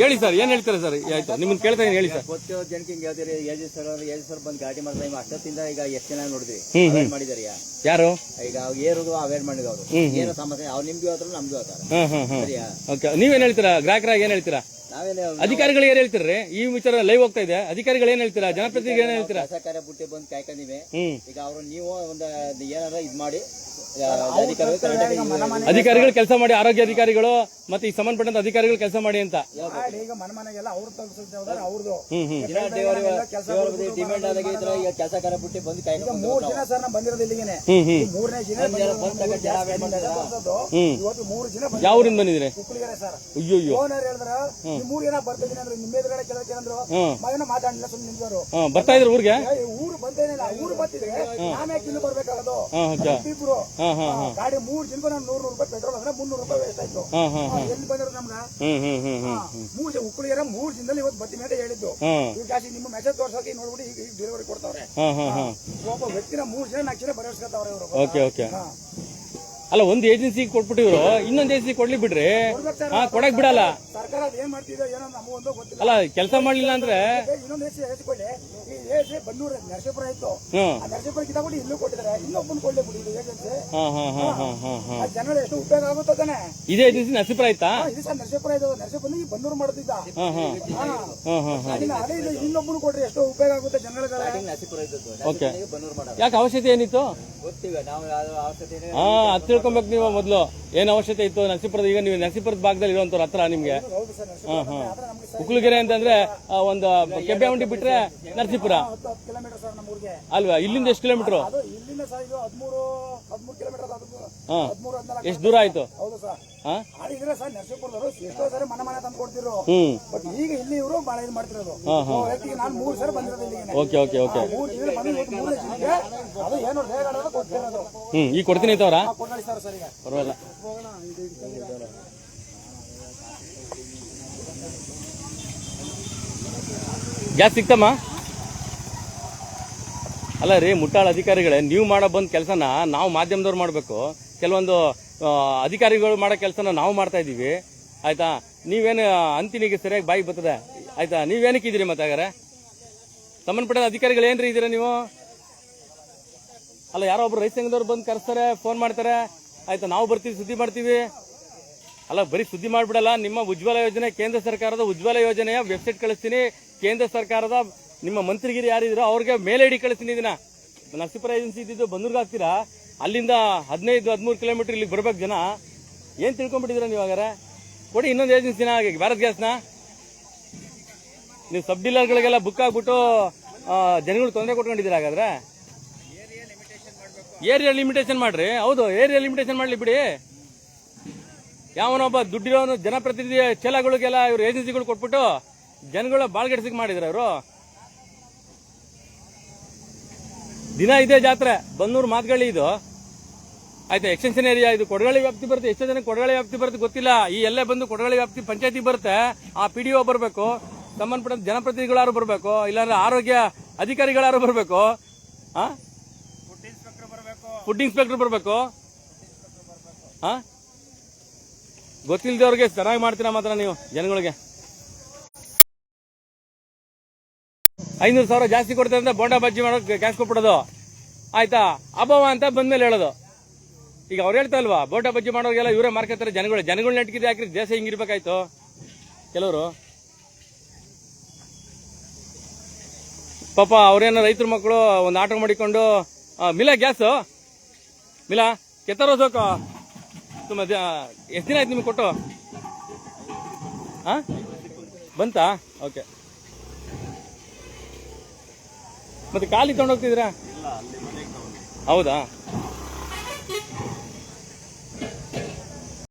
ಹೇಳಿ ಸರ್, ಏನ್ ಹೇಳ್ತಾರೆ ಸರ್? ಆಯ್ತು, ನಿಮ್ಮನ್ನ ಕೇಳ್ತಾ ಹೇಳಿ ಸರ್. ಗೊತ್ತಿರೋ ಜನಕ್ಕೆ ಹಿಂಗೆ ಹೇಳ್ತೀರಿ, ಏಜೆನ್ಸರ್ ಬಂದು ಗಾಡಿ ಮಾಡ್ತಾರೆ. ಈಗ ಅಷ್ಟೊತ್ತಿಂದ ಈಗ ಎಷ್ಟು ಜನ ನೋಡಿದ್ವಿ ಮಾಡಿದಾರೆ. ಯಾರು ಈಗ ಏರೋದು ಅವೇರ್ ಮಾಡಿದ್ರು. ಅವರು ಏನೋ ಸಮಸ್ಯೆ ಅವ್ರು ನಿಮ್ಗೆ ಹೇಳ್ತಾರೆ, ನಮ್ಗೆ ಹೇಳ್ತಾರೆ. ಸರಿಯಾ? ನೀವೇನ್ ಹೇಳ್ತೀರಾ? ಗ್ರಾಹಕರಾಗಿ ಏನ್ ಹೇಳ್ತೀರಾ? ಅಧಿಕಾರಿಗಳು ಏನ್ ಹೇಳ್ತೀರಿ? ಈ ವಿಚಾರ ಲೈವ್ ಹೋಗ್ತಾ ಇದೆ. ಅಧಿಕಾರಿಗಳು ಏನ್ ಹೇಳ್ತೀರಾ? ಜನಪ್ರತಿನಿಧಿಗಳು ಏನ್ ಹೇಳ್ತೀರಾ? ಸರ್ಕಾರ ಬುಟ್ಟಿ ಬಂದು ಕಾಯ್ಕೊಂಡಿವೆ. ಈಗ ಅವರು ನೀವು ಒಂದು ಏನಾರ ಇದ್ ಮಾಡಿ ಅಧಿಕಾರಿಗಳು ಕೆಲಸ ಮಾಡಿ, ಆರೋಗ್ಯ ಅಧಿಕಾರಿಗಳು ಮತ್ತೆ ಈ ಸಂಬಂಧಪಟ್ಟಂತ ಅಧಿಕಾರಿಗಳು ಕೆಲಸ ಮಾಡಿ ಅಂತ. ಈಗ ಮನೆಗೆಲ್ಲ ಅವ್ರು ಅವ್ರದ್ದು ಡಿಮ್ಯಾಂಡ್ ಆದಾಗ ಈಗ ಕೆಲಸ ಕಾರ ಬಿಟ್ಟು ಬಂದು ಕಾಯ್ಕೊಂಡು 3 ದಿನ ಸರ್ ನಾವು ಬಂದಿರೋದು ಇಲ್ಲಿಗೆ. 3ನೇ ದಿನ ಇವತ್ತು 3 ದಿನ ಯಾವ್ರಿಂದ ಬಂದಿದ್ರೆ? ಕುಕ್ಕಳಿಗೆರೆ ಸರ್. ಅಯ್ಯೋ ಹೇಳಿದ್ರ 3 ದಿನ ಬರ್ತಿದ್ದೀನಿ ಅಂದ್ರೆ ನಿಮ್ಮ ಎದುರುಗಡೆ ಕೆಲಸೇನಂದ್ರು ಮಗನ ಮಾತಾಡಲಿಲ್ಲ, ಸುಮ್ಮನೆ ನಿಂತವರು. ಬರ್ತಾ ಇದ್ರು ಊರಿಗೆ? ಊರು ಬಂದೇನಿಲ್ಲ. ಊರು ಬರ್ತಿದ್ರೆ ನಾನೇ ಇಲ್ಲಿ ಬರ್ಬೇಕಾಗದು. ಇಬ್ರು ಗಾಡಿ 3 ದಿನಕ್ಕೂ ನಾನು 100 ರೂಪಾಯಿ ಪೆಟ್ರೋಲ್ ಅಂದ್ರೆ 300 ರೂಪಾಯಿ ವೇಸ್ಟ್ ಆಯ್ತು. ಎಲ್ಲಿ ಬಂದಿರೋದು ನಮ್ಗ? 3 ಉಕ್ಕಳಿಗೆರೆ 3 ದಿನದಲ್ಲಿ ಇವತ್ತು ಬರ್ತೀನಿ ಅಂತ ಹೇಳಿದ್ದು. ಈಗ ಜಾಸ್ತಿ ನಿಮ್ಮ ಮೆಸೇಜ್ ತೋರ್ಸೋಕೆ ನೋಡ್ಬಿಟ್ಟು ಈಗ ಡೆಲಿವರಿ ಕೊಡ್ತಾವ್ರೆ. ಒಬ್ಬ ವ್ಯಕ್ತಿನ 3 ಜನ 4 ಜನ ಬರೆಸ್ಕೊತಾವ್ರೆ ಇವರು. ಅಲ್ಲ ಒಂದು ಏಜೆನ್ಸಿ ಕೊಟ್ಬಿಟ್ಟಿವ್ರು, ಇನ್ನೊಂದು ಏಜೆನ್ಸಿ ಕೊಡ್ಲಿ ಬಿಡ್ರಿ. ಕೊಡಕ್ ಬಿಡಲ್ಲ. ಸರ್ಕಾರ ಏನ್ ಮಾಡ್ತಿದೆ ಏನೋ ನಮಗೊಂದು ಗೊತ್ತಿಲ್ಲ. ಅಲ್ಲ ಕೆಲಸ ಮಾಡ್ಲಿಲ್ಲ ಅಂದ್ರೆ ಇನ್ನೊಂದು ಎಸ್ಕೊಳ್ಳಿ, ಈ ಏಜೆ ಬನ್ನೂರು ನರಸೀಪುರ ಇತ್ತು, ಆ ನರಸೀಪುರ ಕಿತ್ತಾಕೊಂಡು ಇಲ್ಲೂ ಕೊಟ್ಟಿದ್ದಾರೆ, ಇನ್ನೊಬ್ಬನ ಕೊಡ್ಲಿ ಬಿಡಿ ಇದು ಏಜೆನ್ಸಿ. ಜನಗಳು ಎಷ್ಟು ಉಪಯೋಗ ಆಗುತ್ತಾನೆ. ಇದೇ ಏಜೆನ್ಸಿ ನರಸೀಪುರ ಆಯ್ತಾ? ಇದು ಸರ್ ನರಸೀಪುರ ಇದ್ದು, ನರಸೀಪುರ ಈ ಬನ್ನೂರು ಮಾಡ್ತಿದ್ದ. ಅದೇ ಇದು ಇನ್ನೊಬ್ಬನು ಕೊಡ್ರಿ ಎಷ್ಟು ಉಪಯೋಗ ಆಗುತ್ತೆ ಜನಗಳಿಗೆ. ಓಕೆ, ಯಾಕೆ ಅವಶ್ಯಕತೆ ಏನಿತ್ತು? ಅದ್ ತಿಳ್ಕೊಬೇಕು ನೀವು ಮೊದ್ಲು. ಏನ್ ಅವಶ್ಯಕತೆ ಇತ್ತು ನರಸೀಪುರದ? ಈಗ ನೀವು ನರಸೀಪುರದ ಭಾಗದಲ್ಲಿ ಇರುವಂತವ್ರ ಹತ್ರ ನಿಮ್ಗೆ ಉಕ್ಳುಗೆರೆ ಅಂತಂದ್ರೆ ಒಂದು ಕೆಬ್ಬೆಹುಂಡಿ ಬಿಟ್ರೆ ನರಸೀಪುರ 10 ಕಿಲೋಮೀಟರ್ ಸರ್ ನಮ್ಮೂರಿಗೆ ಅಲ್ವಾ? ಇಲ್ಲಿಂದ ಎಷ್ಟು ಕಿಲೋಮೀಟರ್? ಇಲ್ಲಿಂದ ಸರ್ ಇದು 13 ಕಿಲೋಮೀಟರ್. 13-14 ಎಷ್ಟು ದೂರ ಆಯ್ತು? ಹೌದು ಸರ್. ಆಗಿದ್ರೆ ಸರ್ ನರಸೀಪುರದವರು ಎಷ್ಟೋ ಸರಿ ಮನೆ ತಂದು ಕೊಡ್ತಿದ್ರು. ಬಟ್ ಈಗ ಇಲ್ಲಿ ಇವರು ಬಹಳ ಇದು ಮಾಡ್ತಿರೋದು. ನಾನು 3 ಸರಿ ಬಂದಿರೋದು ಇಲ್ಲಿಗೆ. Okay okay okay. ಅದು ಏನೋ ರೇಗಾಡೋದು ಕೊಡ್ತಿರೋದು. ಈಗ ಕೊಡ್ತೀನಿ ತವರ ಕೊಡ್ತಾರೆ ಸರ್ ಈಗ ಪರವಾಗಿಲ್ಲ. ಗ್ಯಾಸ್ ಸಿಕ್ತಮ್ಮ? ಅಲ್ಲ ರೀ ಮುಟ್ಟಾಳ ಅಧಿಕಾರಿಗಳೇ, ನೀವು ಮಾಡೋ ಬಂದ್ ಕೆಲಸನ ನಾವು ಮಾಧ್ಯಮದವ್ರು ಮಾಡಬೇಕು. ಕೆಲವೊಂದು ಅಧಿಕಾರಿಗಳು ಮಾಡೋ ಕೆಲಸನ ನಾವು ಮಾಡ್ತಾ ಇದೀವಿ ಆಯ್ತಾ. ನೀವೇನು ಅಂತಿನಿಗೆ ಸರಿಯಾಗಿ ಬಾಯಿ ಬರ್ತದೆ ಆಯ್ತಾ? ನೀವೇನಕ್ಕೆ ಇದೀರಿ ಮತ್ತೆ ಹಾಗಾರೆ? ಸಂಬಂಧಪಟ್ಟ ಅಧಿಕಾರಿಗಳು ಏನ್ರಿ ಇದೀರ ನೀವು? ಅಲ್ಲ ಯಾರೋ ಒಬ್ರು ರೈತ ಸಂಘದವ್ರು ಬಂದು ಕರೆಸ್ತಾರೆ, ಫೋನ್ ಮಾಡ್ತಾರೆ ಆಯ್ತಾ, ನಾವು ಬರ್ತೀವಿ ಸುದ್ದಿ ಮಾಡ್ತೀವಿ. ಅಲ್ಲ ಬರೀ ಸುದ್ದಿ ಮಾಡ್ಬಿಡಲ್ಲ. ನಿಮ್ಮ ಉಜ್ವಲ ಯೋಜನೆ, ಕೇಂದ್ರ ಸರ್ಕಾರದ ಉಜ್ವಲ ಯೋಜನೆಯ ವೆಬ್ಸೈಟ್ ಕಳಿಸ್ತೀನಿ. ಕೇಂದ್ರ ಸರ್ಕಾರದ ನಿಮ್ಮ ಮಂತ್ರಿಗಿರಿ ಯಾರಿದ್ರು ಅವ್ರಿಗೆ ಮೇಲ್ ಐಡಿ ಕಳಿಸ್ತೀನಿ. ಇದನ್ನ ನರಸೀಪುರ ಏಜೆನ್ಸಿ ಇದ್ದಿದ್ದು ಬಂದೂರ್ಗೆ ಹಾಕ್ತೀರಾ, ಅಲ್ಲಿಂದ 15-13 ಕಿಲೋಮೀಟರ್ ಇಲ್ಲಿಗೆ ಬರ್ಬೇಕು ಜನ. ಏನ್ ತಿಳ್ಕೊಂಡ್ಬಿಟ್ಟಿದ್ದೀರಾ ನೀವು ಹಾಗಾರೆ? ಕೊಡಿ ಇನ್ನೊಂದು ಏಜೆನ್ಸಿನ, ಭಾರತ್ ಗ್ಯಾಸ್ನ. ನೀವು ಸಬ್ ಡೀಲರ್ಗಳಿಗೆಲ್ಲ ಬುಕ್ ಆಗ್ಬಿಟ್ಟು ಜನಗಳು ತೊಂದರೆ ಕೊಟ್ಕೊಂಡಿದ್ದೀರಾ ಹಾಗಾದ್ರೆ? ಏರಿಯಾ ಲಿಮಿಟೇಷನ್ ಮಾಡ್ರಿ. ಹೌದು, ಏರಿಯಾ ಲಿಮಿಟೇಷನ್ ಮಾಡ್ಲಿ ಬಿಡಿ. ಯಾವನೊಬ್ಬ ದುಡ್ಡಿರೋನು ಜನಪ್ರತಿನಿಧಿ ಚಲಗಳಿಗೆಲ್ಲ ಇವ್ರು ಏಜೆನ್ಸಿಗಳು ಕೊಟ್ಬಿಟ್ಟು ಜನಗಳ ಬಾಳ್ಗೆಡ್ಸಿಗೆ ಮಾಡಿದ್ರ ಅವರು. ದಿನ ಇದೇ ಜಾತ್ರೆ, ಬನ್ನೂರು ಮಾತುಗಳಿ ಇದು ಆಯ್ತಾ. ಎಕ್ಸ್ಟೆನ್ಷನ್ ಏರಿಯಾ ಇದು ಕೊಡಗಳಿ ವ್ಯಾಪ್ತಿ ಬರುತ್ತೆ. ಎಷ್ಟೋ ಜನ ಕೊಡಗಳಿ ವ್ಯಾಪ್ತಿ ಬರುತ್ತೆ ಗೊತ್ತಿಲ್ಲ. ಈ ಎಲ್ಲೇ ಬಂದು ಕೊಡಗಳಿ ವ್ಯಾಪ್ತಿ ಪಂಚಾಯತಿ ಬರುತ್ತೆ. ಆ PDO ಬರಬೇಕು, ಸಂಬಂಧಪಟ್ಟ ಜನಪ್ರತಿನಿಧಿಗಳಾರು ಬರಬೇಕು, ಇಲ್ಲಾಂದ್ರೆ ಆರೋಗ್ಯ ಅಧಿಕಾರಿಗಳಾರು ಬರಬೇಕು, ಫುಡ್ ಇನ್ಸ್ಪೆಕ್ಟರ್ ಬರಬೇಕು. ಗೊತ್ತಿಲ್ಲದವ್ರಿಗೆ ಚೆನ್ನಾಗಿ ಮಾಡ್ತೀರಾ ಮಾತ್ರ ನೀವು ಜನಗಳಿಗೆ. 500,000 ಜಾಸ್ತಿ ಕೊಡ್ತಾರೆ ಅಂತ ಬೋಂಡಾ ಬಜ್ಜಿ ಮಾಡೋಕೆ ಕ್ಯಾಶ್ ಕೊಟ್ಬಿಡೋದು ಆಯ್ತಾ. ಅಭಾವ ಅಂತ ಬಂದ್ಮೇಲೆ ಹೇಳೋದು. ಈಗ ಅವ್ರು ಹೇಳ್ತಾ ಇಲ್ವಾ, ಬೋಂಡಾ ಬಜ್ಜಿ ಮಾಡೋರಿಗೆಲ್ಲ ಇವರೇ ಮಾರ್ಕೆಟ್ತಾರೆ. ಜನಗಳು ನೆಟ್ಕಿದೆ ಯಾಕ್ರಿ ದೇಶ ಹಿಂಗಿರ್ಬೇಕಾಯ್ತು. ಕೆಲವರು ಪಾಪ ಅವ್ರೇನೋ ರೈತರ ಮಕ್ಕಳು ಒಂದು ಆಟೋ ಮಾಡಿಕೊಂಡು ಮಿಲಾ ಗ್ಯಾಸು ಮಿಲಾ ಕೆತ್ತರೋಸೋಕ ಎಷ್ಟು ದಿನ ಆಯ್ತು ನಿಮ್ಗೆ ಕೊಟ್ಟು? ಬಂತಾ? ಓಕೆ. ಮತ್ತೆ ಖಾಲಿ ತಗೊಂಡೋಗ್ತಿದ್ದೀರಾ? ಹೌದಾ?